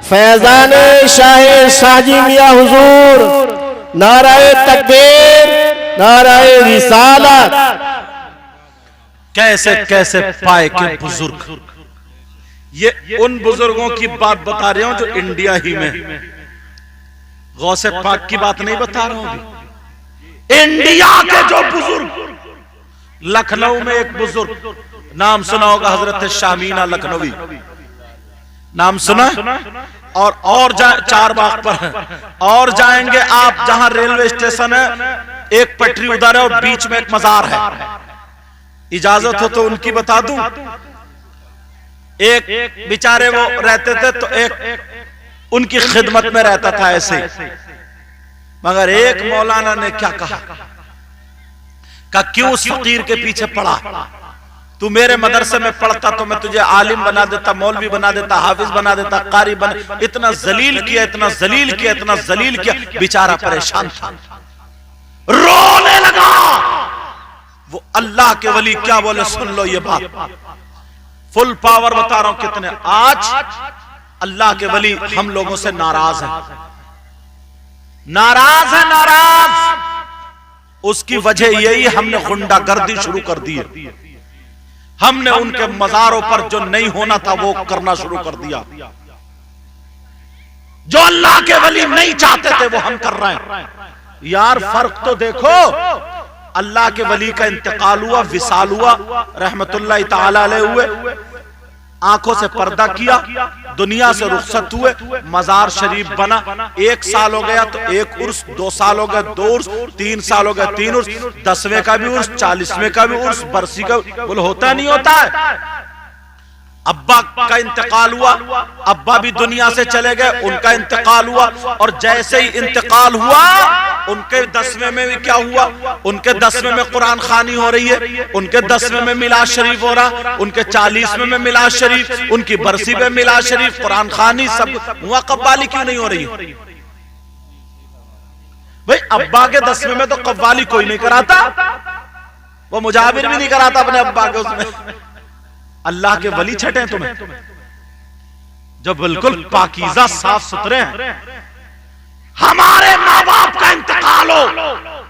फैजाने शाह शाहजी मियां हुजूर, नाराए तकबीर, नाराए रिसालत। कैसे कैसे पाए के बुजुर्ग, ये उन बुजुर्गों की बात बता रहा हूं जो इंडिया ही में, गौसे पाक की बात नहीं बता रहा हूं। इंडिया के जो बुजुर्ग, लखनऊ में एक बुजुर्ग, नाम सुना होगा, हजरत शामीना लखनवी, नाम सुना। और चार बाग पर है, और जाएंगे आप जहां रेलवे स्टेशन है, एक पटरी उधर है और बीच में एक मजार है। इजाजत हो तो उनकी बता दूं। एक बेचारे वो रहते थे तो एक उनकी खिदमत में रहता था ऐसे, मगर एक मौलाना ने क्या कहा, क्यों उस फकीर के पीछे पड़ा, तू मेरे मदरसे में पढ़ता तो मैं तुझे आलिम बना देता, मौलवी बना देता, हाफिज बना देता, कारी बना। इतना जलील किया, इतना जलील किया, इतना जलील किया, बेचारा परेशान था, रोने लगा। वो अल्लाह के वली क्या बोले, सुन लो ये बात, फुल पावर बता रहा हूं कितने। आज अल्लाह के वली हम लोगों से नाराज है, नाराज है, नाराज। उसकी वजह यही, हमने गुंडागर्दी शुरू कर दी है, हमने उनके मजारों पर जो नहीं होना था वो करना शुरू कर दिया, जो अल्लाह के वली नहीं चाहते थे वो हम कर रहे हैं। यार फर्क तो देखो, अल्लाह के वली का इंतकाल हुआ, विसाल हुआ, रहमतुल्लाह ताला अलैह हुए, आंखों से पर्दा किया, दुनिया से रुखसत हुए, मजार शरीफ बना, 1 साल हो गया तो 1 उर्स, 2 साल हो गए 2 उर्स, 3 साल हो गए 3 उर्स, 10वें का भी उर्स, 40वें का भी उर्स, बरसी का बोल होता नहीं होता है। अब्बा का इंतकाल हुआ, अब्बा भी दुनिया से चले गए, उनका इंतकाल हुआ, और जैसे ही इंतकाल हुआ उनके 10वें में भी क्या हुआ, उनके 10वें में कुरान खानी हो रही है, उनके 10वें में मिलाद शरीफ हो रहा, उनके 40वें में मिलाद शरीफ, उनकी बरसी में मिलाद शरीफ, कुरान खानी, सब हुआ। कव्वाली क्यों नहीं हो रही? भाई अब्बा के 10वें में तो कव्वाली कोई नहीं कराता, वो मुजाबिर भी नहीं कराता अपने अब्बा के उसमें। अल्लाह के वली छठे तुम्हें जो बिल्कुल पाकीज़ा साफ सुथरे हैं। हमारे माँ बाप का इंतकाल हो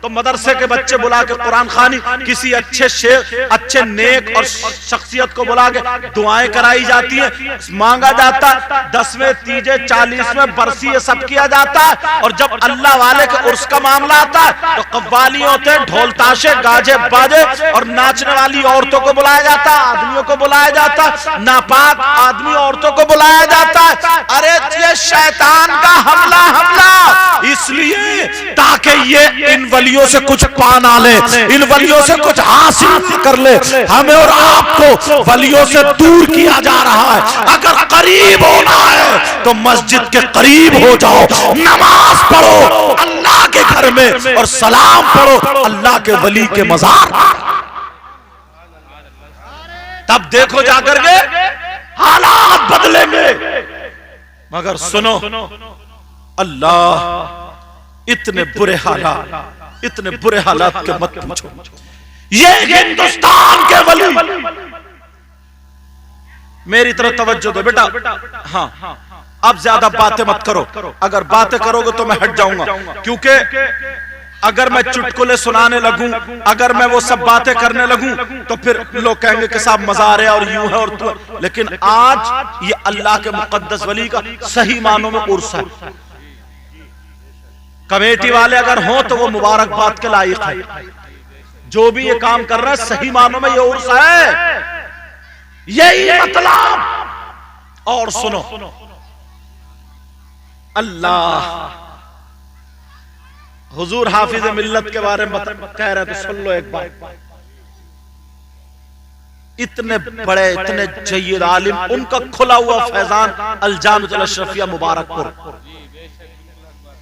तो मदरसे के बच्चे बुला के कुरान खानी, किसी अच्छे शेख अच्छे नेक और शख्सियत को बुला के दुआएं कराई जाती है, मांगा जाता है। 10वें तीजे 40वें बरसी ये सब किया जाता है। और जब अल्लाह वाले के उर्स का मामला आता है तो कव्वाली होते हैं, ढोल ताशे गाजे बाजे और नाचने वाली औरतों को बुलाया जाता है, आदमियों को बुलाया जाता है, नापाक आदमी औरतों को बुलाया जाता है। अरे ये शैतान का हमला इसलिए ताकि ये इन वलियों से कुछ पाना ले, इन वलियों से कुछ हासिल कर ले। हमें और आपको वलियों से दूर किया जा रहा है। अगर करीब होना है तो मस्जिद के करीब हो जाओ, नमाज पढ़ो अल्लाह के घर में और सलाम पढ़ो अल्लाह के वली के मज़ार। तब देखो जाकर के हालात बदलेंगे। मगर सुनो, अल्लाह इतने बुरे हालात के मत पूछो। ये हिंदुस्तान के वली, मेरी तरफ तवज्जो दो बेटा। हाँ, अब ज्यादा बातें मत करो, अगर बातें करोगे तो मैं हट जाऊंगा। क्योंकि अगर मैं चुटकुले सुनाने लगूं, अगर मैं वो सब बातें करने लगूं तो फिर लोग कहेंगे कि साहब मज़ार है और यूं है और तू। लेकिन आज ये अल्लाह के मुकद्दस वली का सही मानों में उर्स है। कमेटी वाले अगर हों तो वो मुबारकबाद के लायक है। जो भी ये काम कर रहा है सही मानों में ये उर्स है, यही मतलब। और सुनो, अल्लाह हुजूर हाफिज मिल्लत के बारे में कह रहे तो सुन लो एक बात। इतने बड़े इतने जय्यद आलिम, उनका खुला हुआ फैजान अल-जामिअतुल अशरफिया मुबारकपुर।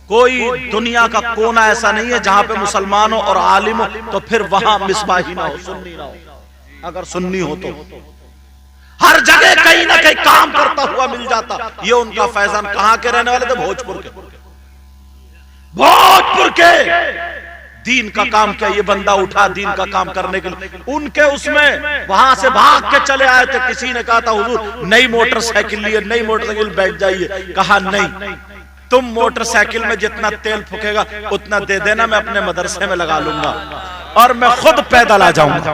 कोई दुनिया का कोना ऐसा नहीं है जहां पे मुसलमान हो और आलिम हो तो फिर वहां मिसबाही ना हो, सुन्नी ना हो। अगर सुन्नी हो तो हर जगह कहीं ना कहीं काम करता हुआ मिल जाता। ये उनका फैजान। कहां के रहने वाले थे? भोजपुर के। दीन का काम किया, ये बंदा उठा दीन का काम करने के लिए। उनके उसमें वहां से भाग के चले आए थे। किसी ने कहा था हुजूर नई मोटरसाइकिल लिए, नई मोटरसाइकिल बैठ जाइए। कहा नहीं, तुम मोटरसाइकिल में जितना तेल फूकेगा उतना दे देना, मैं अपने मदरसे में लगा लूंगा और मैं खुद पैदल आ जाऊंगा।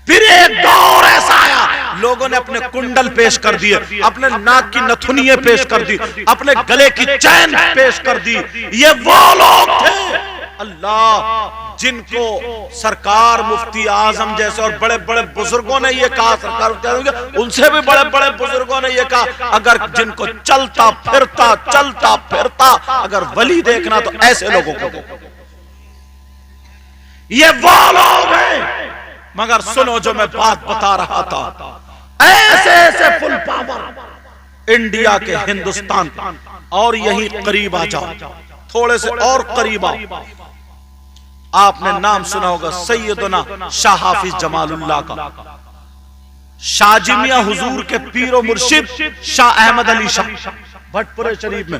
फिर एक दौर ऐसा आया, लोगों ने अपने कुंडल पेश कर दिए, अपने नाक की नथुनियां पेश कर दी, अपने गले की चैन पेश कर दी। ये वो लोग थे अल्लाह जिनको सरकार मुफ्ती आजम जैसे और बड़े बड़े बुजुर्गों ने ये कहा, सरकार उनसे भी बड़े बड़े बुजुर्गों ने ये कहा, अगर जिनको चलता फिरता अगर वली देखना तो ऐसे लोगों को देखो। ये वो लोग हैं। मगर सुनो, जो मैं बात बता रहा था, ऐसे फुल पावर इंडिया के, हिंदुस्तान और यही करीब आ जाओ, थोड़े से और करीब आओ। आपने नाम सुना होगा सैयदना शाह हाफिज जमालुल्लाह का, शाजिमिया हुजूर के पीरो मुर्शिद शाह अहमद अली शाह भटपुरे शरीफ में,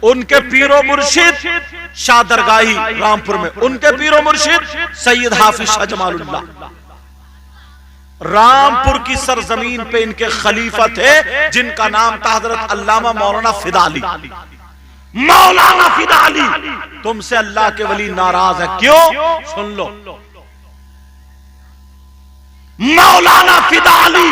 उनके पीरो मुर्शिद शाह दरगाही रामपुर में, उनके पीरो मुर्शिद सैयद हाफिज शाह जमालुल्लाह। रामपुर की सरजमीन पे इनके खलीफा थे जिनका नाम था हजरत अल्लामा मौलाना फिदाली। मौलाना फिदाली, तुमसे अल्लाह के वली नाराज है, क्यों? सुन लो, मौलाना फिदाली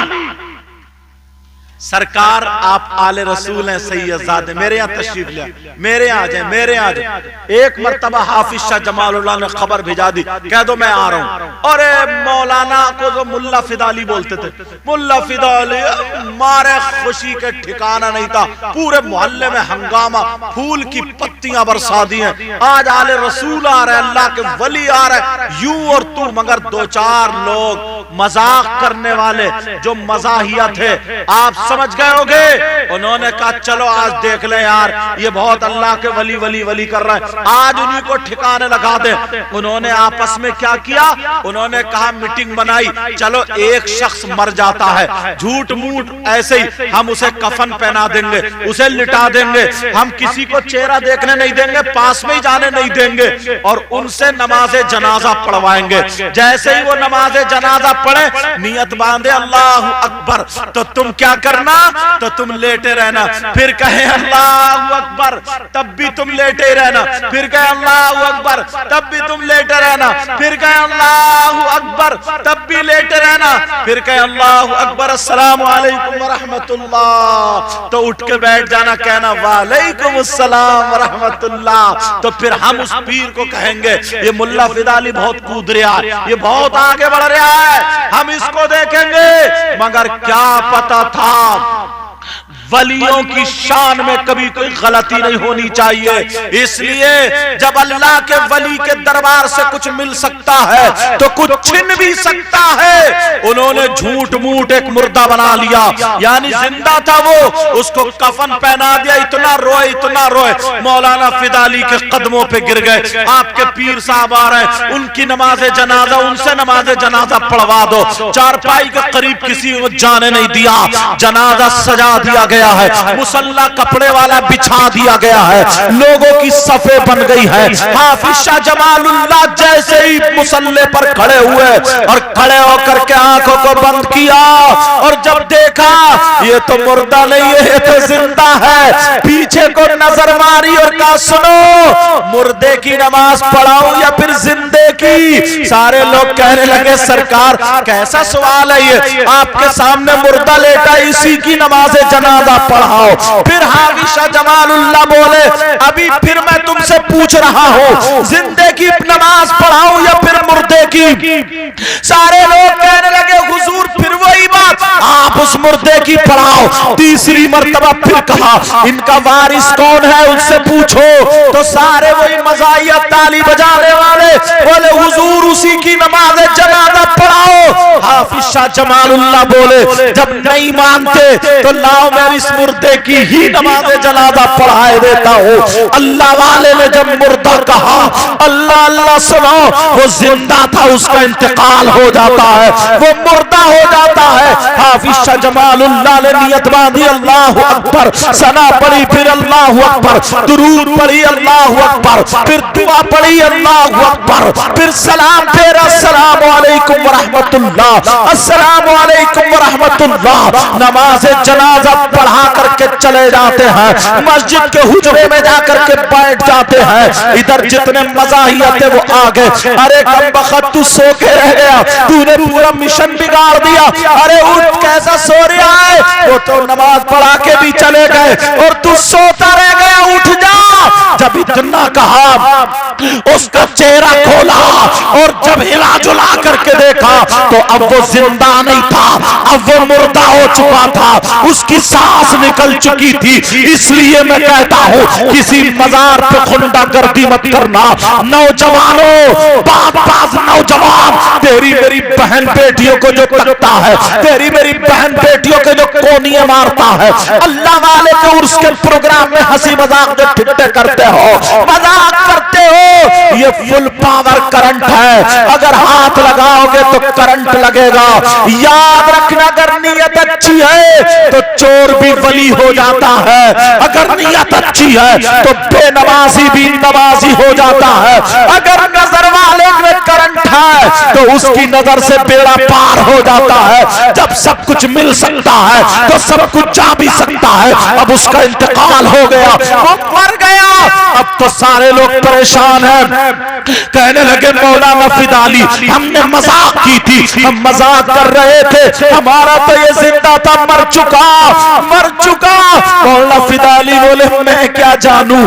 सरकार, आप आले रसूल हैं, सैयदजादे, मेरे यहां तशरीफ ले, मेरे यहां आ जाए, मेरे यहां आ जाए। एक मर्तबा हाफिज शाह जमालुल्लाह ने खबर भेजा दी, कह दो मैं आ रहा हूं। अरे मौलाना को जो मुल्ला फिदाली बोलते थे, मुल्ला फिदाली मारे खुशी के ठिकाना नहीं था। पूरे मोहल्ले में हंगामा, फूल की पत्तियां बरसा दी हैं। आज आले रसूल आ रहे, अल्लाह के वली आ रहे, यूं और तू। मगर दो चार लोग मजाक करने वाले जो मजाहिया थे, आप समझ गए होगे। उन्होंने कहा चलो आज देख ले यार, ये बहुत अल्लाह के वली वली वली कर रहे हैं, आज उन्हीं को ठिकाने लगा दे। उन्होंने आपस में क्या किया, उन्होंने कहा मीटिंग बनाई, चलो एक शख्स मर जाता है, झूठ मूठ ऐसे ही हम उसे कफन पहना देंगे, उसे लिटा देंगे, हम किसी को चेहरा देखने नहीं देंगे, पास में ही जाने नहीं देंगे, और उनसे नमाजे जनाजा पढ़वाएंगे। जैसे ही वो नमाजे जनाजा पढ़े, नियत बांधे अल्लाह अकबर, तो तुम क्या करना, तो तुम लेटे रहना, फिर कहे अल्लाह अकबर, तब भी तुम लेटे ही रहना, फिर कहे अल्लाह अकबर, तब भी तुम लेटे रहना, फिर कहे अल्लाह अकबर, तब भी लेटे रहना, फिर कहे अल्लाह अकबर अस्सलाम वालेकुम व रहमतुल्लाह, तो उठ के बैठ जाना, कहना वालेकुम अस्सलाम व रहमतुल्लाह। तो फिर हम उस पीर को कहेंगे ये मुल्ला फिदा अली बहुत कूद रहा है, ये बहुत आगे बढ़ रहा है, हम इसको देखेंगे। मगर क्या पता था वलियों की शान में कभी कोई गलती नहीं होनी चाहिए। इसलिए जब अल्लाह के वली के दरबार से कुछ मिल सकता है तो कुछ छिन भी सकता है। उन्होंने झूठ मूठ एक मुर्दा बना लिया, यानी जिंदा था वो, उसको कफन पहना दिया, इतना रोए मौलाना फिदा अली के कदमों पे गिर गए। आपके पीर साहब आ रहे हैं, उनकी नमाज जनाजा, उनसे नमाज जनाजा पढ़वा दो। चारपाई के करीब किसी को जाने नहीं दिया, जनाजा सजा दिया गया है, मुसल्ला कपड़े वाला बिछा दिया गया है, लोगों की सफे बन गई है। हाफिज शाह जमालुल्लाह जैसे ही मुसल्ले पर खड़े हुए और खड़े होकर के आंखों को बंद किया और जब देखा ये तो मुर्दा नहीं है, ये तो जिंदा है, पीछे को नजर मारी और कहा सुनो, मुर्दे की नमाज पढ़ाऊं या फिर जिंदे की। सारे लोग कहने लगे सरकार कैसा सवाल है ये, आपके सामने मुर्दा लेटा, इसी की नमाज जनाजा पढ़ाओ। फिर हाफिज शाह जमालुल्लाह बोले अभी फिर मैं तुमसे पूछ रहा हूं, जिंदे की नमाज पढ़ाऊं या फिर मुर्दे की। सारे लोग कहने लगे हुजूर फिर वही बात, आप उस मुर्दे की पढ़ाओ। तीसरी मर्तबा फिर कहा इनका वारिस कौन है उनसे पूछो, तो सारे वही मजाहिया ताली बजाने वाले बोले हुजूर उसी की नमाज जनाजा पढ़ाओ। हाफिज शाह जमालुल्लाह बोले जब नहीं मानते तो लाओ मैं इस मुर्दे की ही नमाज जनाजा पढ़ाए देता हूँ। अल्लाह वाले ने जब मुर्दा कहा अल्लाह अल्लाह सुनो, वो जिंदा था उसका इंतकाल हो जाता है, वो मुर्दा हो जाता है। हाफिज शाह जमालुल्लाह ने नियत बांधी अल्लाह अकबर, सना पढ़ी, फिर अल्लाह अकबर, दुरूद पढ़ी अल्लाह अकबर, फिर दुआ पढ़ी अल्लाह अकबर, फिर सलाम फेरा अस्सलाम वालेकुम व रहमतुल्लाह, अस्सलाम वालेकुम व रहमतुल्लाह। नमाज जनाजा पढ़ा करके चले जाते हैं, मस्जिद के हुजरे में जाकर के बैठ जाते हैं। इधर जितने मजाहिया थे वो आ गए, अरे कम बखत तू सो के रह गया, तूने पूरा मिशन बिगाड़ दिया, अरे उठ कैसा सो रहा है, वो तो नमाज पढ़ा के भी चले गए और तू सोता रह गया, उठ जा। जब इतना कहा उसका चेहरा खोला और जब हिला जुला करके देखा तो अब वो जिंदा नहीं था, अब वो मुर्दा हो चुका था, उसकी सांस निकल चुकी थी। इसलिए मैं कहता हूँ किसी मजार पे खुंडागर्दी मत करना। नौजवानों, बाप नौजवान, तेरी मेरी बहन बेटियों को जो तकता है, तेरी मेरी बहन बेटियों के जो कोनियां मारता है, अल्लाह वाले के उर्स के प्रोग्राम में हंसी मजाक जो ठिट्टे करते हो, मजाक करते हो, ये फुल पावर करंट है, अगर हाथ लगाओगे तो करंट लगेगा। याद रखना अगर नीयत अच्छी है तो चोर भी वली हो जाता है, अगर नीयत अच्छी है तो बेनमाजी भी नमाजी हो जाता है, अगर नजर वाले में करंट है तो उसकी नजर से बेड़ा पार हो जाता है। जब सब कुछ मिल सकता है तो सब कुछ जा भी सकता है। अब उसका इंतकाल हो गया, वो मर गया, अब तो सारे लोग परेशान हैं, कहने लगे मौलाना फिदा अली हमने मजाक की थी, हम मजाक कर रहे थे, हमारा तो ये जिंदा था, मर चुका। मौलाना फिदा अली बोले मैं क्या जानूं,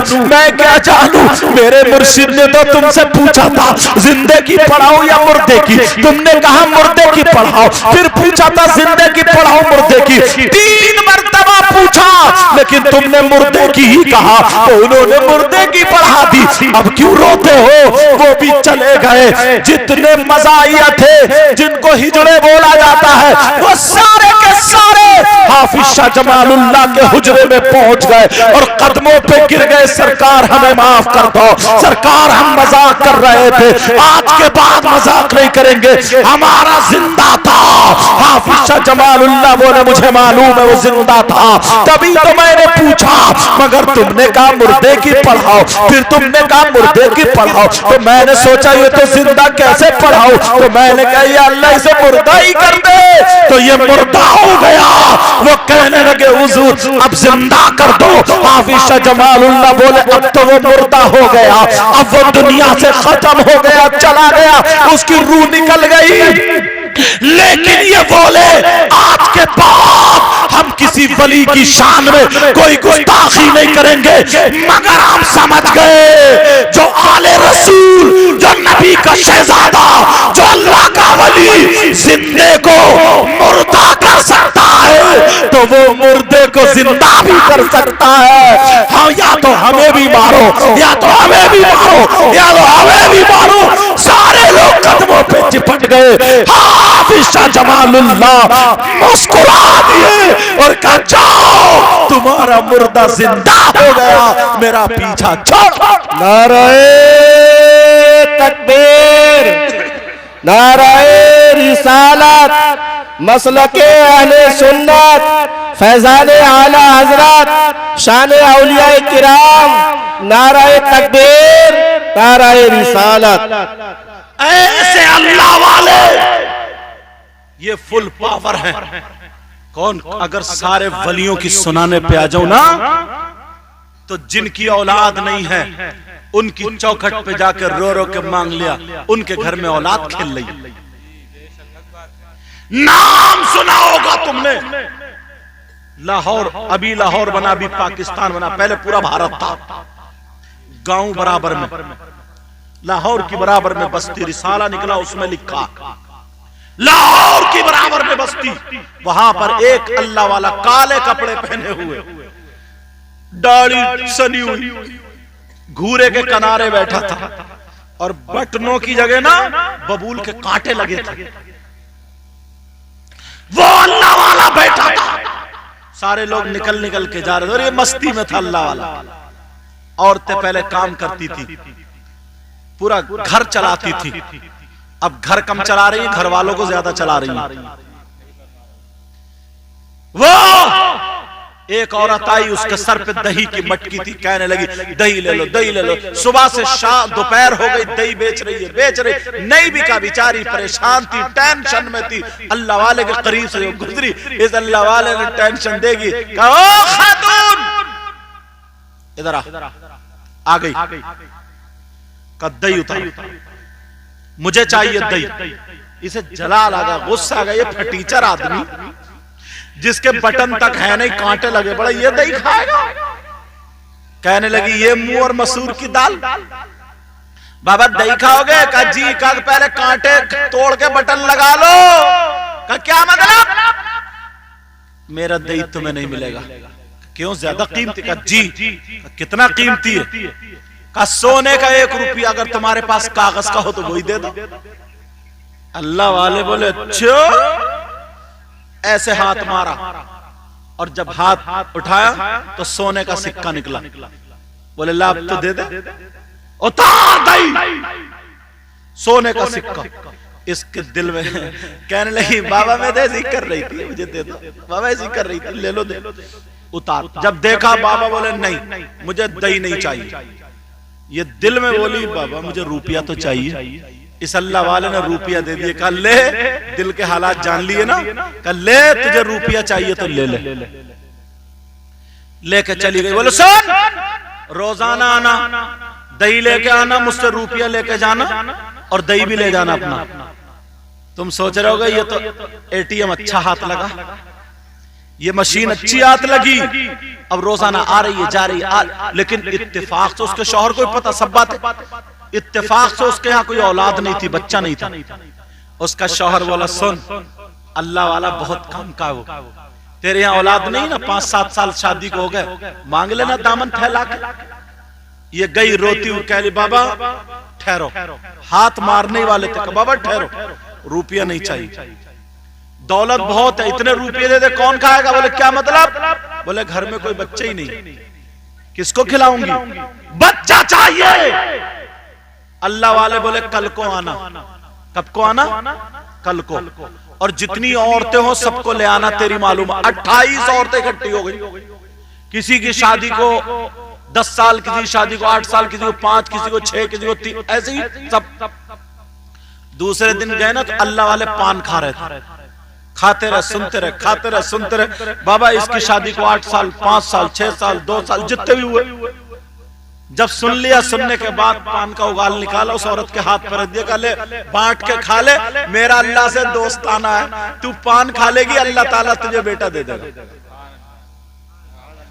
मेरे मुर्शिद ने तो तुमसे पूछा था जिंदे की पढ़ाओ या मुर्दे की, तुमने कहा मुर्दे की पढ़ाओ, फिर पूछा था जिंदे की पढ़ाओ मुर्दे की, 3 मरतबा पूछा, लेकिन तुमने मुर्दे की ही कहा तो उन्होंने मुर्दे की पढ़ा दी। अब क्यों रोते हो? वो भी चले गए। जितने मज़ाहिया थे जिनको हिजड़े बोला जाता है वो सारे के सारे हाफिज शाह जमालुल्लाह के हुजरे में पहुंच गए और कदमों पे गिर गए। सरकार हमें माफ कर दो, सरकार हम मजाक कर रहे थे, आज के बाद मजाक नहीं करेंगे, हमारा जिंदा था। हाफिज शाह जमालुल्लाह बोले मुझे मालूम है वो जिंदा था, तभी तो मैंने पूछा, मगर तुमने कहा मुर्दे की पढ़ाओ, फिर तुमने कहा मुर्दे की पढ़ाओ, तो मैंने सोचा ये तो जिंदा कैसे पढ़ाओ, तो मैंने कहा या अल्लाह इसे मुर्दा ही कर दे, तो ये मुर्दा हो गया। वो कहने लगे हुजूर अब जिंदा कर दो। हाफिज शाह जमालुल्लाह बोले अब तो वो मुर्दा हो गया, अब वो दुनिया से खत्म हो गया, चला गया, उसकी रूह निकल गई। लेकिन ये बोले आज के बाद हम किसी वली की शान में कोई गुस्ताखी नहीं करेंगे, मगर हम समझ गए जो आले रसूल, जो नबी का शहजादा, जो अल्लाह का वली जिंदे को मुर्दा कर सकता है तो वो मुर्दे को जिंदा भी कर सकता है। हाँ, या तो हमें भी मारो, या तो हमें भी मारो, या तो हमें भी मारो। सारे लोग कदमों पे चिपट गए। हाफिज शाह जमालुल्लाह मुस्कुरा दिए और कहा जाओ तुम्हारा मुर्दा जिंदा हो गया, मेरा पीछा छोड़। नाराए तकबीर, नाराए रिसालत, मसलके अहले सुन्नत, फैजाने आला हजरत, शाने औलियाए किराम, नाराए तकबीर, नाराए रिसालत। ऐसे अल्लाह वाले ये फुल पावर है। कौन? अगर सारे वलियों की सुनाने पे आ जाऊं ना तो जिनकी औलाद नहीं है उनकी चौखट पे जाकर रो रो के मांग लिया, उनके घर में औलाद खेल रही। नाम सुना होगा तुमने, लाहौर, अभी लाहौर बना, अभी पाकिस्तान बना, पहले पूरा भारत था। गांव बराबर में, लाहौर की बराबर में बस्ती, रिसाला निकला उसमें लिखा लाहौर की बराबर में बस्ती। वहां पर एक अल्लाह वाला काले कपड़े पहने हुए, दाढ़ी सनी हुई, घूरे के किनारे बैठा था और बटनों की जगह ना बबूल के कांटे लगे थे। वो अल्लाह वाला बैठा था। सारे लोग निकल निकल के जा रहे थे और ये मस्ती में था अल्लाह वाला। औरतें पहले काम करती थी, पूरा घर चलाती थी, अब घर कम चला रही, घर वालों को ज्यादा चला रही। वो एक औरत आई, उसके सर पे दही की मटकी थी, कहने लगी दही ले लो, दही ले लो। सुबह से शाम दोपहर हो गई, दही बेच रही है, बेच रही नहीं बिका, बेचारी परेशान थी, टेंशन में थी। अल्लाह वाले के करीब से गुजरी, इस अल्लाह वाले ने टेंशन देगी, कहा ओ खातून इधर आ गई, का दही उतार, मुझे चाहिए दही। इसे जला लगा, गुस्सा आ गया, ये फटीचर आदमी जिसके बटन तक है नहीं, कांटे लगे पड़े, ये दही खाएगा। कहने लगी ये मुंह और मसूर की दाल। बाबा दही खाओगे? कहा जी। कहा पहले कांटे तोड़ के बटन लगा लो। कहा क्या मतलब? मेरा दही तुम्हें नहीं मिलेगा। क्यों, ज्यादा कीमती? कहा जी। कितना कीमती है? कहा सोने का 1 रुपया, अगर तुम्हारे पास कागज का हो तो वही दे दो। अल्लाह वाले बोले अच्छा। ऐसे हाथ मारा और जब हाथ उठाया तो सोने का सिक्का निकला। बोले लाभ तो दे दे, उतार दही, सोने का सिक्का। इसके दिल में कहने लगी बाबा मैं ऐसी कर रही थी, मुझे दे दो। बाबा ऐसी कर रही थी, ले लो दे। उतार। जब देखा बाबा बोले नहीं मुझे दही नहीं चाहिए। ये दिल में बोली बाबा मुझे रुपया तो चाहिए। इस अल्लाह वाले ने रुपया दे दिया। कहा ले, दिल के हालात जान लिए ना। कहा ले तुझे रुपया चाहिए तो ले ले। लेके चली गई। बोलो सुन, रोजाना आना, दही लेके आना, मुझसे रुपया लेके जाना और दही भी ले जाना अपना। तुम सोच रहे होगे ये तो एटीएम अच्छा हाथ लगा, ये मशीन अच्छी हाथ लगी, अब रोजाना आ रही है जा रही है। लेकिन इत्तेफाक से उसके शौहर को पता सब बात, इत्तेफाक से उसके यहाँ कोई औलाद नहीं थी, बच्चा नहीं था। उसका शौहर बोला सुन, अल्लाह वाला बहुत काम का वो, तेरे यहाँ औलाद नहीं ना, 5-7 साल शादी को हो गए, मांग लेना दामन फैला के। ये गई रोती हुई, कह रही बाबा ठहरो, हाथ मारने वाले थे, बाबा ठहरो, रुपया नहीं चाहिए, दौलत बहुत है, इतने रुपये दे दे, कौन खाएगा? बोले क्या मतलब? बोले घर में कोई बच्चे ही नहीं, किसको खिलाऊंगी? बच्चा चाहिए। अल्लाह वाले बोले कल को आना। कब को आना? कल को। और जितनी औरतें हो सबको ले आना, तेरी मालूम 28 औरतें इकट्ठी हो गई। किसी की शादी को 10 साल, किसी की शादी को 8 साल, किसी को 5, किसी को 6, किसी को 3, ऐसे ही सब। दूसरे दिन गए ना तो अल्लाह वाले पान खा रहे थे, खाते रहे, सुनते रहे, खाते रहे, सुनते रहे। बाबा इसकी शादी को 8 साल, 5 साल, 6 साल, 2 साल, जितने भी हुए, जब सुन लिया, सुनने के बाद पान का उगाल निकाला, उस औरत के हाथ पर रख दिया, कहा ले बांट के खा ले, मेरा अल्लाह से दोस्ताना है, तू पान खा लेगी अल्लाह ताला तुझे बेटा दे देगा।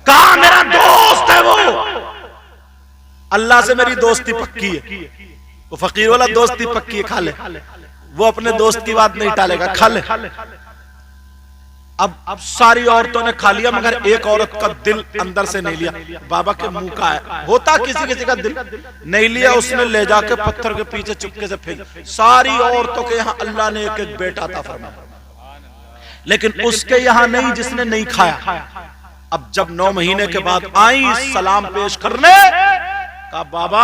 कहा मेरा दोस्त है वो, अल्लाह से मेरी दोस्ती पक्की है। वो फकीर वाला दोस्ती पक्की है, खा ले। वो अपने दोस्त की बात नहीं टालेगा, खा ले। अब सारी औरतों ने खा लिया, मगर एक औरत का दिल अंदर से नहीं लिया। बाबा के मुंह का है, होता किसी किसी का दिल नहीं लिया, उसने ले जाके पत्थर के पीछे चुपके से फेंक। सारी औरतों के यहाँ अल्लाह ने एक एक बेटा था फरमाया, लेकिन उसके यहाँ नहीं जिसने नहीं खाया। अब जब 9 महीने के बाद आई सलाम पेश करने, कहा बाबा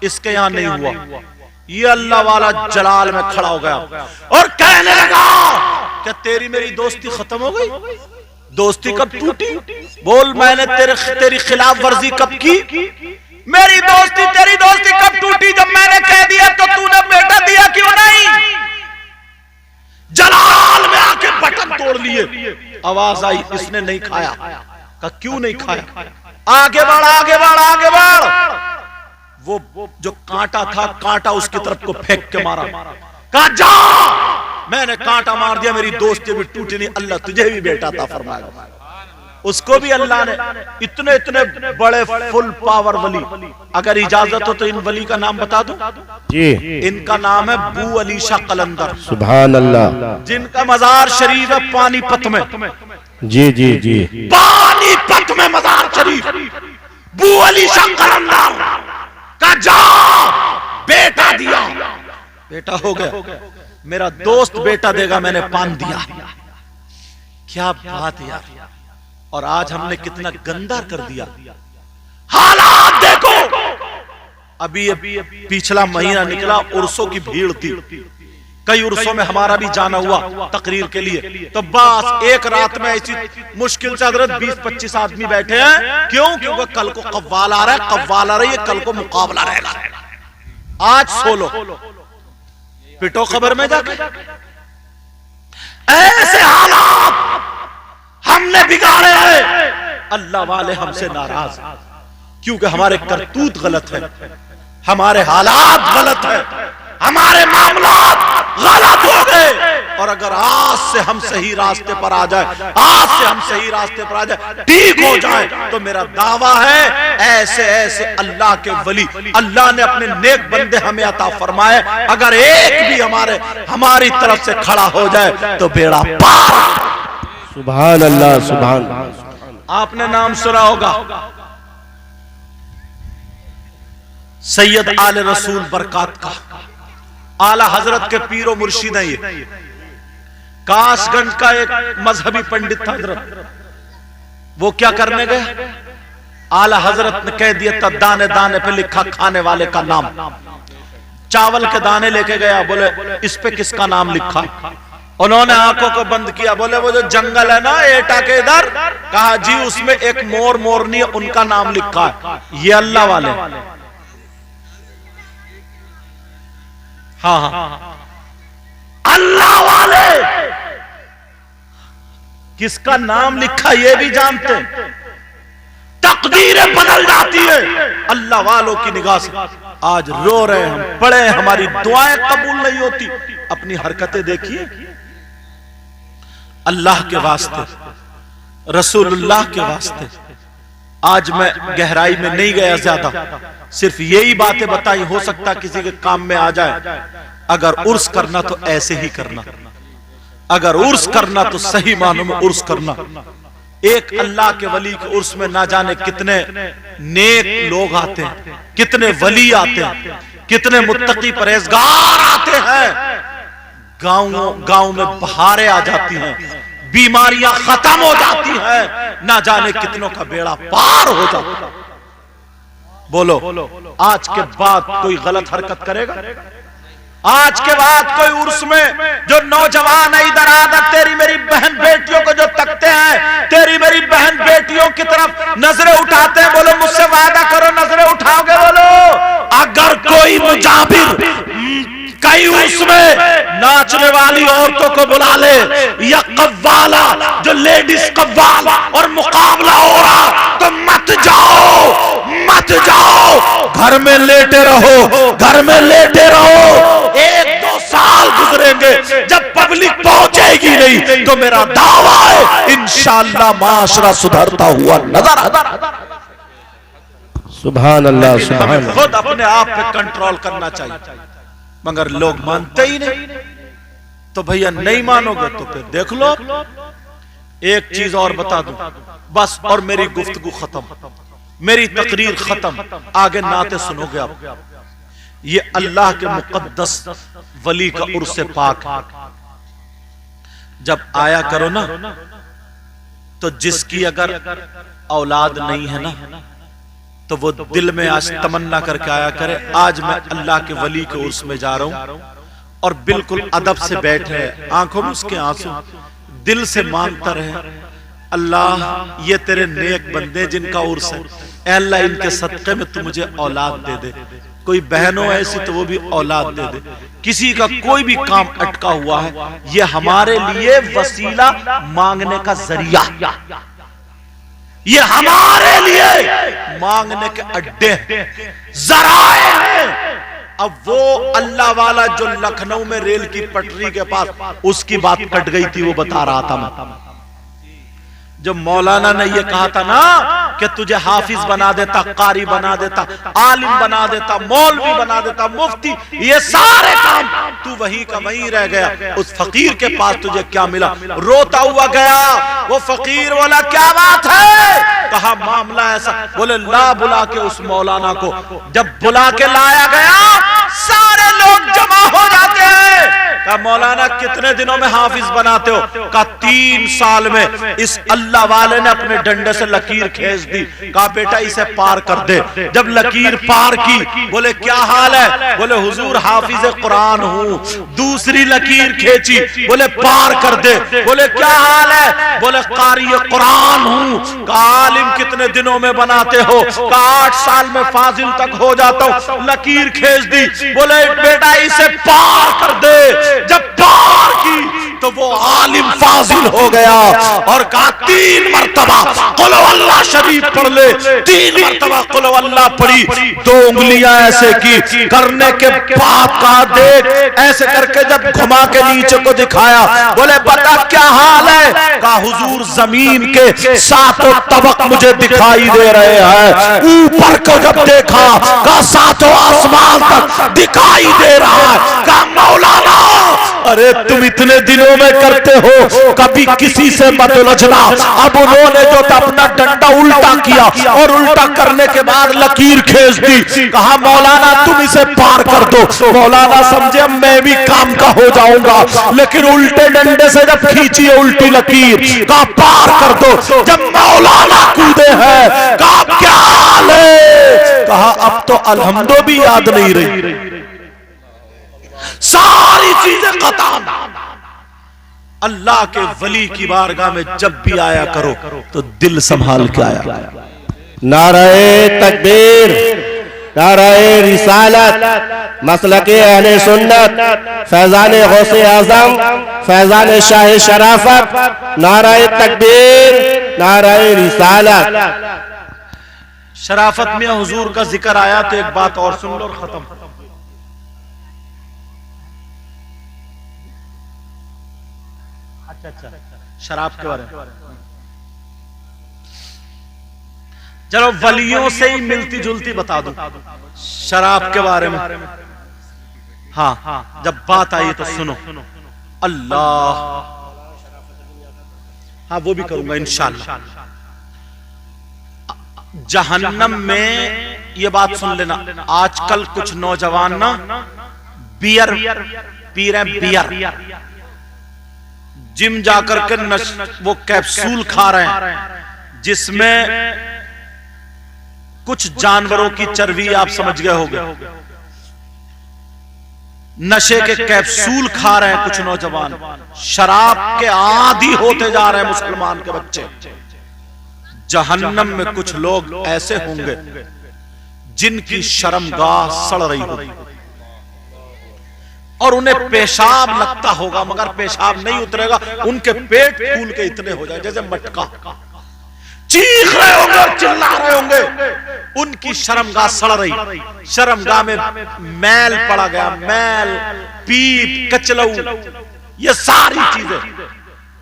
इसके यहाँ नहीं हुआ। ये अल्लाह वाला जलाल में खड़ा हो गया और कहने लगा क्या तेरी मेरी दोस्ती खत्म हो गई? दोस्ती कब टूटी? बोल मैंने तेरी खिलाफ वर्जी कब की? मेरी दोस्ती तेरी दोस्ती कब टूटी? जब मैंने कह दिया तो तूने बेटा दिया क्यों नहीं? जलाल में आके बटन तोड़ लिए। आवाज आई इसने नहीं खाया। कहा क्यों नहीं खाया? आगे बढ़, आगे बढ़, आगे बढ़। वो जो कांटा था, कांटा उसकी तरफ को फेंक के मारा। कहा जा, मैंने कांटा मार दिया, मेरी दोस्ती भी टूटी नहीं, अल्लाह तुझे भी बेटा था फरमाया। उसको भी अल्लाह ने इतने इतने बड़े फुल पावर वली, अगर इजाजत हो तो इन वली का नाम बता दो जी। इनका नाम है बू अली शाह कलंदर, सुभान अल्लाह, जिनका मजार शरीफ है पानीपत में। जी जी जी, पानीपत में मजार शरीफ, बू अली शाह कलंदर का जा बेटा दिया, बेटा हो गया, मेरा दोस्त बेटा देगा, मैंने पान दिया। क्या बात यार। और आज हमने कितना गंदा कर दिया। हालात देखो, अभी पिछला महीना निकला, उर्सों की भीड़ थी, कई उर्सों में हमारा भी जाना हुआ तकरीर के लिए। तो बस एक रात में ऐसी मुश्किल से हजरत 20-25 आदमी बैठे हैं। क्यों? क्योंकि कल को कव्वाल आ रहा है, कव्वाल आ रही है, कल को मुकाबला रहेगा। आज सो लो, पिटो खबर में जाके। ऐसे हालात हमने बिगाड़े हैं। अल्लाह वाले हमसे नाराज क्योंकि हमारे करतूत गलत है, हमारे हालात गलत है, हमारे मामलात गलत हो गए। और अगर आज से हम सही रास्ते पर आ जाए, आज से हम सही रास्ते पर आ जाए, ठीक हो जाए, तो मेरा दावा है ऐसे ऐसे अल्लाह के वली अल्लाह ने अपने नेक बंदे हमें अता फरमाए। अगर एक भी हमारी तरफ से खड़ा हो जाए तो बेड़ा पार। सुभान अल्लाह, सुभान। आपने नाम सुना होगा सैयद आले रसूल बरकात का, आला हजरत के पीरो मुर्शिद है ये। कासगंज का एक मजहबी पंडित था हजरत, वो क्या करने गए, आला हजरत ने कह दिया था दाने दाने पे लिखा खाने वाले का नाम। चावल के दाने लेके गया, बोले इस पे किसका नाम लिखा? उन्होंने आंखों को बंद किया, बोले वो जो जंगल है ना एटा के इधर, कहा जी उसमें एक मोर मोरनी है, उनका नाम लिखा है। ये अल्लाह वाले, हाँ हाँ अल्लाह वाले किसका नाम लिखा ये भी जानते हैं। तकदीरें बदल जाती है अल्लाह वालों की निगाह से। आज रो रहे हैं हम, पड़े हैं, हमारी दुआएं कबूल नहीं होती। अपनी हरकतें देखिए, अल्लाह के वास्ते, रसूलुल्लाह के वास्ते। आज मैं गहराई में नहीं गया ज्यादा, सिर्फ यही बातें बताई, हो सकता किसी के काम में आ जाए। अगर उर्स करना तो ऐसे ही करना, अगर उर्स करना तो सही मानों में उर्स करना। एक अल्लाह के वली के उर्स में ना जाने कितने नेक लोग आते हैं, कितने वली आते हैं, कितने मुत्तकी परहेजगार आते हैं। गांव में बहारें आ जाती हैं, बीमारियां खत्म हो जाती हैं, ना जाने कितनों का बेड़ा पार हो जाता है। बोलो, आज के बाद कोई गलत हरकत करेगा? आज के बाद कोई उर्स में जो नौजवान है इधर आकर तेरी मेरी बहन बेटियों को जो तकते हैं, तेरी मेरी बहन बेटियों की तरफ नजरें उठाते हैं, बोलो मुझसे वादा करो नजरें उठाओगे? बोलो, अगर कोई मुजाबिर कई उसमें नाचने वाली औरतों को बुला ले, या कव्वाला जो लेडीज कव्वाल और मुकाबला हो रहा, तो मत जाओ, मत जाओ, घर में लेटे रहो, घर में लेटे रहो। 1-2 साल गुजरेंगे, जब पब्लिक पहुंचेगी नहीं तो मेरा दावा है इंशाअल्लाह माशरा सुधरता हुआ नजर आता। सुभान अल्लाह, सुभान अल्लाह। खुद अपने आप पे कंट्रोल करना चाहिए, मगर लोग मानते ही नहीं। तो भैया नहीं मानोगे तो फिर देख लो। एक चीज और बता दूं बस, और मेरी गुफ्तगू खत्म, मेरी तकरीर खत्म, आगे नाते सुनोगे आप। ये अल्लाह के मुकद्दस वली का उर्स पाक जब आया करो ना, तो जिसकी अगर औलाद नहीं है ना, तो वो दिल में आज तमन्ना करके आया करे, आज मैं अल्लाह के वली के उर्स में जा रहा हूं, और बिल्कुल अदब से बैठे, आंखों में उसके आंसू, दिल से मांगता रहे, अल्लाह ये तेरे नेक बंदे जिनका उर्स है, ऐ अल्लाह इनके सदक़े में तू मुझे औलाद दे दे। कोई बहनों ऐसी तो वो भी औलाद दे दे। किसी का कोई भी काम अटका हुआ है, ये हमारे लिए वसीला मांगने का जरिया, ये हमारे लिए मांगने के अड्डे जराए हैं। अब वो अल्लाह वाला जो लखनऊ में रेल की पटरी के पास, उसकी बात कट गई थी, वो बता रहा था मैं। जब मौलाना ने ये कहा था ना कि तुझे हाफिज बना देता, कारी बना देता, आलिम बना देता, मौलवी बना देता, मुफ्ती, ये सारे काम तू वहीं का वहीं रह गया। उस फकीर के पास तुझे क्या मिला? रोता हुआ गया। वो फकीर बोला क्या बात है? कहा मामला ऐसा। बोले ला बुला के उस मौलाना को। जब बुला के लाया गया, सारे लोग जमा हो जाते हैं। कहा मौलाना कितने दिनों में हाफिज बनाते हो? कहा 3 साल में। इस अल्लाह वाले ने अपने डंडे से लकीर खींच दी। कहा बेटा इसे पार कर दे। जब लकीर पार की, बोले क्या हाल है? बोले हुजूर हाफिज कुरान हूं। दूसरी लकीर खींची, बोले पार कर दे। बोले क्या हाल है? बोले कारी कुरान हूं। कहा आलिम कितने दिनों में बनाते हो? कहा 8 साल में फाजिल तक हो जाता हूं। लकीर खींच दी। बोले बेटा इसे पार कर दे। जब पार की तो वो आलिम फाजिल हो गया और कहा 3 मरतबा कुल अल्लाह शरीफ पढ़ ले। 3 मरतबा कुल अल्लाह पढ़ी। 2 उंगलियां ऐसे की, करने के बाद कहा देख, ऐसे करके जब घुमा के नीचे को दिखाया, बोले बता क्या हाल है? कहा हुजूर जमीन के 7 तबक मुझे दिखाई दे रहे हैं। ऊपर को जब देखा, कहा 7 आसमान तक दिखाई दे रहा है। कहा मौलाना अरे तुम इतने दिनों में करते हो, कभी किसी से मत उलझना। अब उन्होंने जो अपना डंडा उल्टा किया और उल्टा करने के बाद लकीर खींच दी। कहा मौलाना तुम इसे पार कर दो। मौलाना समझे मैं भी काम का हो जाऊंगा, लेकिन उल्टे डंडे से जब खींची उल्टी लकीर, कहा पार कर दो। जब मौलाना कूदे हैं, कहा क्या हाल है? कहा अब तो अल्हम्दो भी याद नहीं रही, सारी चीजें खत्म। अल्लाह के वली की बारगाह में जब भी आया करो तो दिल संभाल के आया। नाराए तकबीर, नाराए रिसालत, मसलके अहले सुन्नत, फैजान गौसे आजम, फैजान शाह शराफत, नाराए तकबीर, नाराए रिसालत। शराफत में हुजूर का जिक्र आया तो एक बात और सुन लो और खत्म। शराब के बारे में चलो वलियों से ही मिलती जुलती बता दूं शराब के बारे में। हाँ जब बात आई तो सुनो। अल्लाह हाँ वो भी करूंगा इंशाअल्लाह। जहन्नम में, ये बात सुन लेना, आजकल कुछ नौजवान ना बियर पी रहे हैं, बियर, जिम जाकर के वो कैप्सूल खा रहे हैं जिसमें कुछ जानवरों की चर्बी, आप समझ गए होंगे। नशे के कैप्सूल खा रहे हैं कुछ नौजवान, शराब के आदी होते जा रहे हैं मुसलमान के बच्चे। जहन्नम में कुछ लोग ऐसे होंगे जिनकी शर्मगाह सड़ रही होगी और उन्हें पेशाब लगता होगा, मगर पेशाब नहीं उतरेगा, उनके पेट फूल के इतने हो जाए जैसे मटका, चीख रहे होंगे और चिल्ला रहे होंगे, उनकी शर्मगाह सड़ रही। शर्मगाह में मैल पड़ा गया, मैल, पीप, कचलऊ, ये सारी चीजें।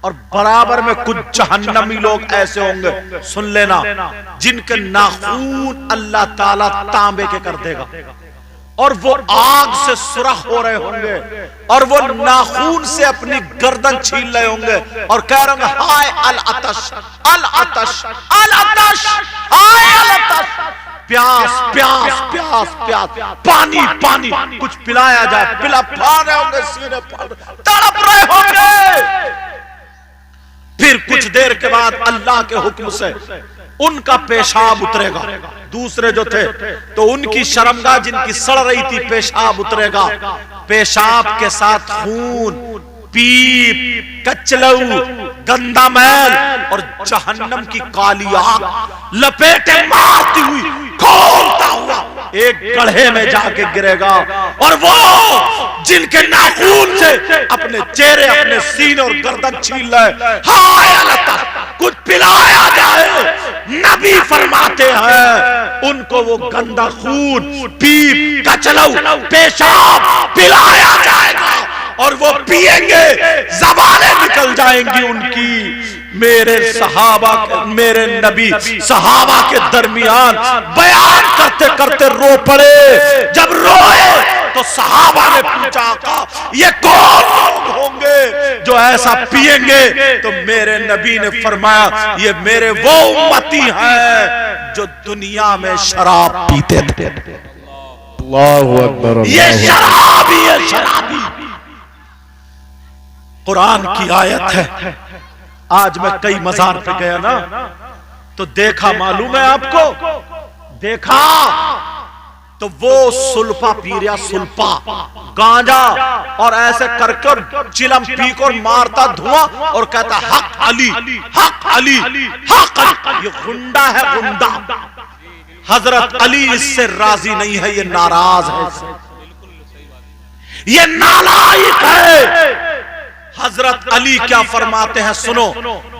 और बराबर में कुछ जहन्नमी लोग ऐसे होंगे, सुन लेना, जिनके नाखून अल्लाह ताला तांबे के कर देगा और वो आग से सुरख हो रहे होंगे और वो नाखून से अपनी गर्दन छीन रहे होंगे और कह रहे होंगे, हाय अल अतश, अल अतश, अल अतश, हाय अल अतश, प्यास प्यास प्यास प्यास, पानी पानी, कुछ पिलाया जाए, पिला पा रहे होंगे, सीने पर तड़प रहे होंगे। फिर कुछ देर के बाद अल्लाह के हुक्म से उनका पेशाब उतरेगा। दूसरे जो थे तो उनकी शर्मगाह जिनकी सड़ रही थी, पेशाब उतरेगा, पेशाब के साथ खून, पीप, कचलऊ, गंदा मैल और जहन्नम की काली आग लपेटे मारती हुई खोलता हुआ एक गड्ढे में जाके गिरेगा। और वो जिनके नाखून से अपने चेहरे, अपने सीने और गर्दन छीन रहे, हाय अल्लाह, कुछ पिलाया जाए, नबी फरमाते हैं उनको वो गंदा खून, पीप, कचलऊ, पेशाब पिलाया जाएगा और वो पिएंगे, ज़बानें निकल जाएंगी उनकी। मेरे सहाबा, मेरे नबी सहाबा के दरमियान बयान करते करते रो पड़े। जब रोए तो सहाबा ने पूछा, ये कौन लोग होंगे जो ऐसा पिएंगे? तो मेरे नबी ने फरमाया, ये मेरे वो उम्मती हैं जो दुनिया में शराब पीते थे। अल्लाहु अकबर, ये शराबी है, शराबी। कुरान की आयत है। आज मैं कई मजार पे गया ना, तो देखा, मालूम है आपको, देखा तो वो सुल्फा पी रहा, सुल्फा, गांजा, और ऐसे करके और चिलम पी कर मारता धुआं और कहता हक अली, हक अली, हक अली। ये गुंडा है, गुंडा। हजरत अली इससे राजी नहीं है, ये नाराज है इससे, ये नालायक है। हजरत अली क्या फरमाते हैं, सुनो।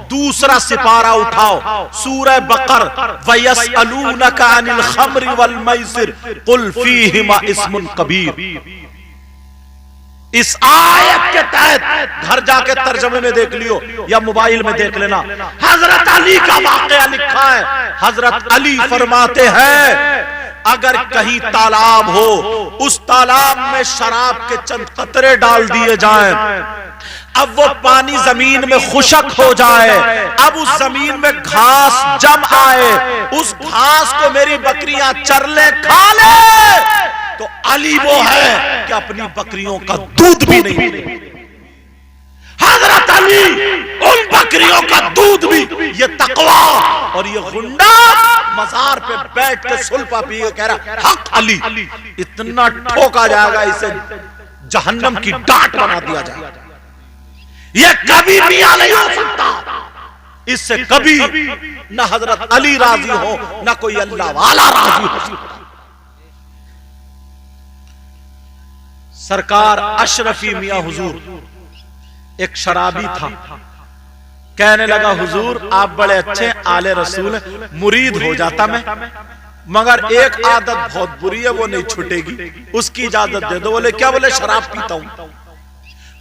दूसरा सिपारा उठाओ, सूरह बकर, वयसअलूनका अनिल खम्रि वल मैसिर कुल फीहिमा इस्मुन कबीर। इस आयत के तहत घर जाके तर्जमे में देख लियो या मोबाइल में देख लेना, हजरत अली का वाकया लिखा है। हजरत अली फरमाते हैं, अगर कहीं तालाब हो, उस तालाब में शराब के चंद कतरे डाल दिए जाएं, अब वो पानी जमीन में खुशक हो जाए, अब उस जमीन में घास जम आए, उस घास को मेरी बकरियां चर ले, खा ले, तो अली वो है कि अपनी बकरियों का दूध भी नहीं पीते। हजरत अली उन बकरियों का दूध भी, ये तकवा। और ये गुंडा मजार पे बैठ के सुल्फा पी के कह रहा हक अली। इतना ठोका जाएगा, इसे जहन्नम की डांट बना दिया जाएगा। ये कभी मियां नहीं हो सकता, इससे कभी न हजरत अली राजी हो, न कोई अल्लाह वाला राजी हो सकता। सरकार अशरफी मियां हुजूर एक शराबी था, कहने लगा, हुजूर आप बड़े अच्छे आले रसूल, मुरीद हो जाता मैं, मगर एक आदत बहुत बुरी है, वो नहीं छूटेगी, उसकी इजाजत दे दो। बोले क्या? बोले शराब पीता हूं।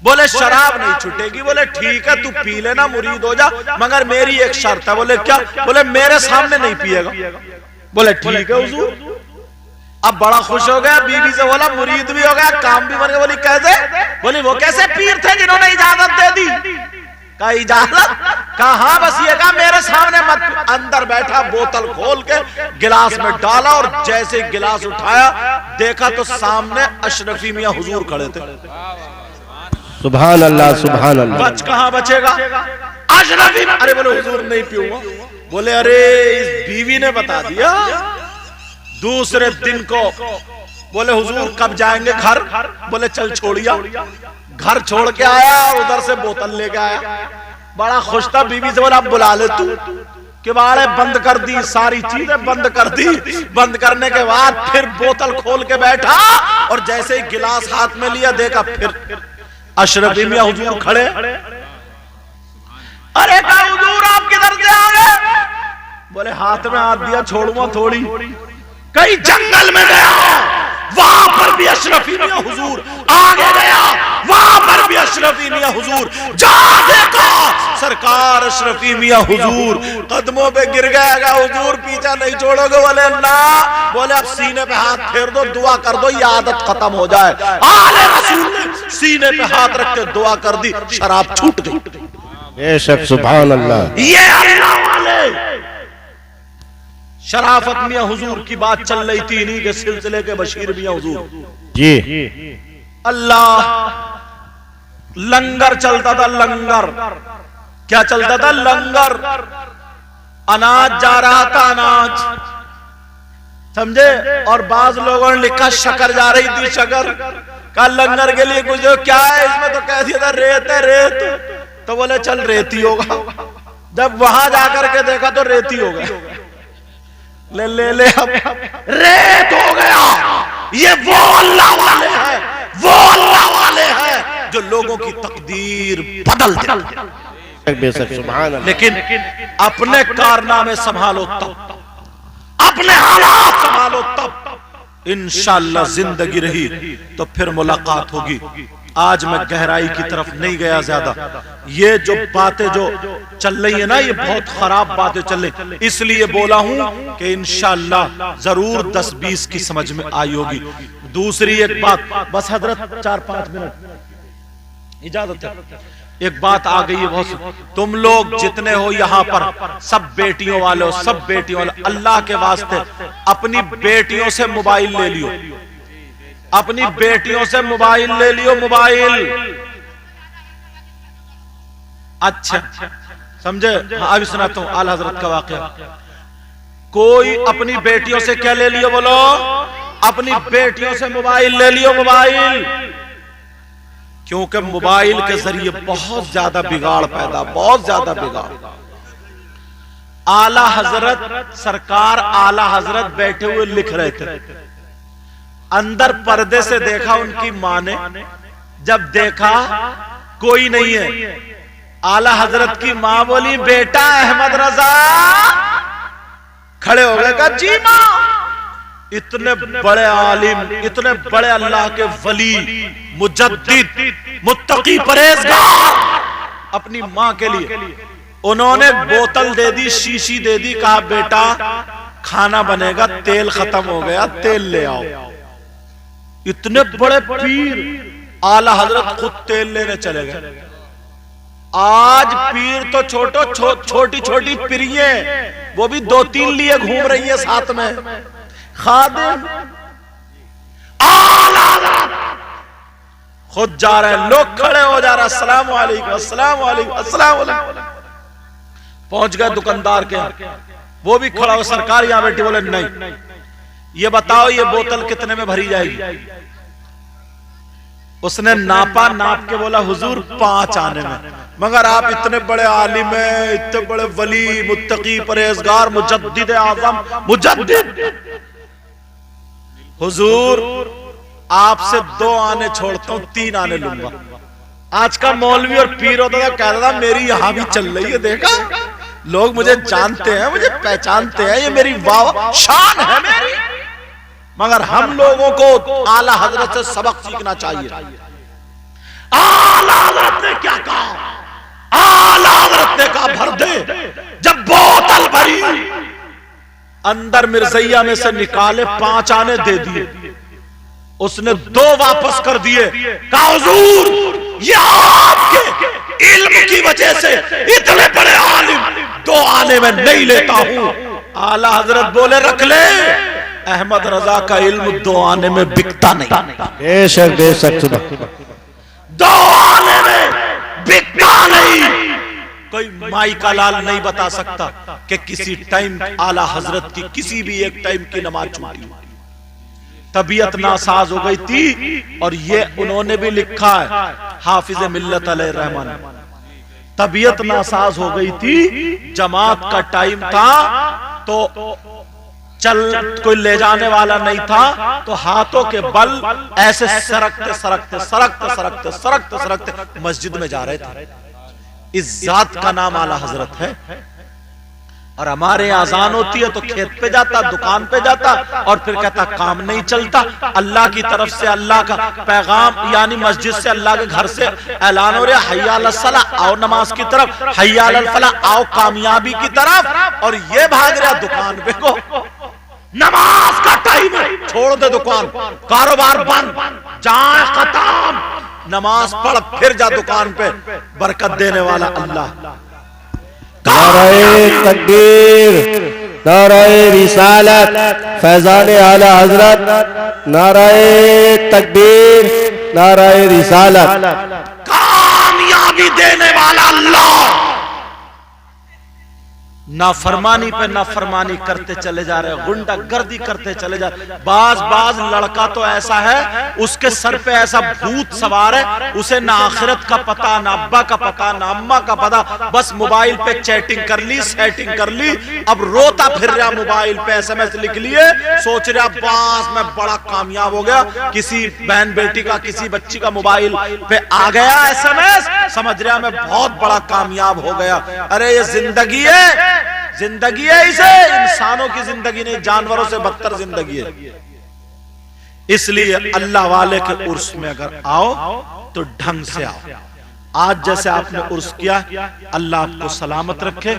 बोले शराब नहीं छूटेगी। बोले ठीक है, तू पी लेना, मुरीद हो जा, मगर मेरी एक शर्त है। बोले क्या? बोले मेरे सामने नहीं पिएगा। बोले ठीक है हुजूर। अब बड़ा खुश हो गया, बीवी से बोला मुरीद भी हो गया, काम भी बन गया। बोली कैसे? बोली वो कैसे पीर थे जिन्होंने इजाजत दे दी? का इजाजत? कहा बस ये कहा मेरे सामने मत। अंदर बैठा, बोतल खोल के गिलास में डाला और जैसे गिलास उठाया देखा तो सामने अशरफी मियां हुजूर खड़े थे। सुभान अल्लाह सुभान अल्लाह। बच कहां बचेगा अशरफी। अरे बोले हुजूर नहीं पीऊंगा। बोले अरे इस बीवी ने बता दिया। दूसरे दिन को बोले हुजूर कब जाएंगे घर? बोले चल छोड़िया। घर छोड़ के आया और उधर से बोतल लेके आया। बड़ा खुश था। बीवी से बोला अब बुला ले तू। किवाड़े बंद कर दी, सारी चीजें बंद कर दी। बंद करने के बाद फिर बोतल खोल के बैठा और जैसे ही गिलास हाथ में लिया देखा फिर अशरफी मियां हुजूर खड़े। अरे कहा हुजूर आप किधर से आ गए? बोले हाथ में हाथ दिया, छोड़ूंगा थोड़ी। कहीं जंगल में गया, वहां पर भी अशरफी मियां हुजूर। आगे गया, वहां पर भी अशरफी मियां हुजूर। जा देखा सरकार अशरफी मियां हुजूर कदमों पे गिर गया। हुजूर पीछा नहीं छोड़ोगे? बोले ना। बोले अब सीने पे हाथ फेर दो, दुआ कर दो, ये आदत खत्म हो जाए। आले रसूल ने सीने पे हाथ रख के दुआ कर दी, शराब छूट गई। बेशक सुभान अल्लाह। ये अल्लाह वाले शराफत मियां हुजूर की बात चल रही थी। इन्हीं के सिलसिले के बशीर मियां हुजूर जी। अल्लाह लंगर चलता था। लंगर क्या चलता था? लंगर। अनाज जा रहा था, अनाज समझे। और बाज लोगों ने लिखा शक्कर जा रही थी, शक्कर का लंगर के लिए कुछ क्या है इसमें? तो कह दिया था रेत है, रेत। तो बोले चल रेती होगा। जब वहां जाकर के देखा तो रेती हो गया। ले ले ले अब रेत हो गया। ये वो अल्लाह वाले हैं, वो अल्लाह वाले हैं जो लोगों की तकदीर बदल दे। बेशक सुभान अल्लाह। लेकिन अपने कारनामे संभालो तब, अपने हालात संभालो तब इंशाअल्लाह जिंदगी रही तो फिर मुलाकात होगी। आज मैं गहराई की तरफ नहीं गया ज्यादा। ये जो बातें जो चल रही है ना, ये बहुत खराब बातें चल रही, इसलिए बोला हूं कि इंशाअल्लाह जरूर 10-20 की समझ में आई होगी। दूसरी एक बात, बस हजरत 4-5 मिनट इजाजत है। एक बात आ गई है बहुत। तुम लोग जितने हो यहाँ पर सब बेटियों वाले हो, सब बेटियों वाले, अल्लाह के वास्ते अपनी बेटियों से मोबाइल ले लियो। अपनी बेटियों से मोबाइल ले लियो, मोबाइल। अच्छा समझे? हाँ अभी सुनाता हूं आला हजरत का वाकया। कोई अपनी बेटियों से क्या ले लियो? बोलो अपनी बेटियों से मोबाइल ले लियो, मोबाइल। क्योंकि मोबाइल के जरिए बहुत ज्यादा बिगाड़ पैदा, बहुत ज्यादा बिगाड़। आला हजरत सरकार, आला हजरत बैठे हुए लिख रहे थे। अंदर पर्दे से देखा उनकी मां ने। जब देखा कोई नहीं है, आला हजरत की मां बोली बेटा अहमद रजा। खड़े हो गए, कहा जी मां। इतने बड़े आलिम, इतने बड़े अल्लाह के वली, मुजद्दिद, मुत्तकी, परहेजगार अपनी मां के लिए उन्होंने बोतल दे दी, शीशी दे दी। कहा बेटा खाना बनेगा, तेल खत्म हो गया, तेल ले आओ। इतने बड़े पीर आला हजरत खुद तेल लेने चले गए। आज पीर तो छोटी छोटी पीरिये, वो भी 2-3 लिए घूम रही है साथ में। खादिम आला हजरत खुद जा रहे हैं, लोग खड़े हो जा रहे हैं, अस्सलाम वालेकुम, अस्सलाम वालेकुम, अस्सलाम वालेकुम। पहुंच गए दुकानदार के, वो भी खड़ा हो। सरकार यहां बैठी, बोले नहीं ये बताओ ये बोतल कितने में भरी जाएगी? उसने नापा, नाप के बोला हुजूर 5 आने में। मगर आप इतने बड़े आलिम हैं, इतने बड़े वली, मुत्तकी, परहेजगार, मुजद्दिद आज़म, मुजद्दिद। हुजूर आपसे 2 आने छोड़ता हूं, 3 आने लूंगा। आज का मौलवी और पीर होता था, कहता था मेरी यहां भी चल रही है, देखा लोग मुझे जानते हैं, मुझे पहचानते हैं, ये मेरी वाह शान है मेरी। मगर हम लोगों को आला हजरत से सबक सीखना चाहिए। आला हजरत ने क्या कहा? आला हजरत ने कहा भर दे। जब बोतल भरी, अंदर मिर्जैया में से निकाले 5 आने दे दिए। उसने 2 वापस कर दिए। कहा हुजूर ये आपके इल्म की वजह से इतने बड़े आलिम दो आने में नहीं लेता हूं। आला हजरत बोले रख ले, अहमद रजा का इल्म दो आने में बिकता नहीं। बेशक बेशक दो आने में बिकता नहीं। कोई माई का लाल नहीं बता सकता कि किसी टाइम आला हजरत की किसी भी एक टाइम की नमाज छूटी, तबीयत नासाज हो गई थी। और ये उन्होंने भी लिखा है, हाफिज मिल्लत अलैहि रहमान, तबीयत नासाज हो गई थी, जमात का टाइम था तो चल कोई ले जाने वाला नहीं था, तो हाथों के बल ऐसे सरकते सरकते सरकते सरकते सरकते सरकते मस्जिद में जा रहे थे। इस जात का नाम आला हजरत है। और हमारे यहाँ अजान होती है तो खेत पे जाता, दुकान पे जाता और फिर कहता काम नहीं चलता। अल्लाह की तरफ से अल्लाह का पैगाम, यानी मस्जिद से अल्लाह के घर से ऐलान हो रहा है, हय्या अलस सलाह, आओ नमाज की तरफ, हय्या अलल फलाह, आओ कामयाबी की तरफ। और ये भाग रहा दुकान पे को, नमाज का टाइम है, छोड़ दे दुकान, कारोबार बंद, जाए खत्म, नमाज पढ़ फिर जा दुकान पे, बरकत देने वाला अल्लाह। नाराए तकबीर, नाराए रिसालत, फैजान आला हजरत, नाराए तकबीर, नाराए रिसालत। कामयाबी देने वाला अल्लाह। नाफरमानी पे नाफरमानी करते चले जा रहे, गुंडा गर्दी करते चले जा रहे। बाज लड़का तो ऐसा है, उसके सर पे ऐसा भूत सवार है, उसे ना आखिरत का पता, ना अब्बा का पता, ना अम्मा का पता, बस मोबाइल पे चैटिंग कर ली, सेटिंग कर ली, अब रोता फिर रहा, मोबाइल पे SMS लिख लिए, सोच रहा बस मैं बड़ा कामयाब हो गया। किसी बहन बेटी का, किसी बच्ची का मोबाइल पे आ गया SMS, समझ रहा मैं बहुत बड़ा कामयाब हो गया। अरे ये जिंदगी है, जिंदगी है, इसे इंसानों की जिंदगी नहीं, जानवरों से बदतर जिंदगी है। इसलिए अल्लाह वाले के उर्स में अगर आओ तो ढंग से आओ। आज जैसे आपने उर्स किया, अल्लाह आपको सलामत रखे।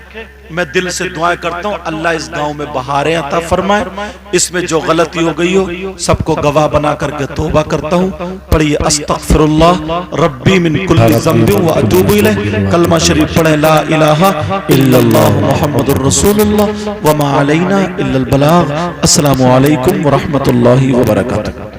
मैं दिल से दुआएं करता हूँ, अल्लाह इस गांव में बहारें अता फरमाए। इसमें जो गलती हो गई हो सबको गवाह बना करके तौबा करता हूँ। पढ़िए अस्तगफिरुल्लाह रब्बी मिन कुल्ली ज़ंबिन व अतूबु इलैह। कलमा शरीफ पढ़े, ला इलाहा इल्लल्लाह मुहम्मदुर रसूलुल्लाह व मा अलैना इल्लल बलाग। अस्सलामु अलैकुम व रहमतुल्लाहि व बरकातुहू।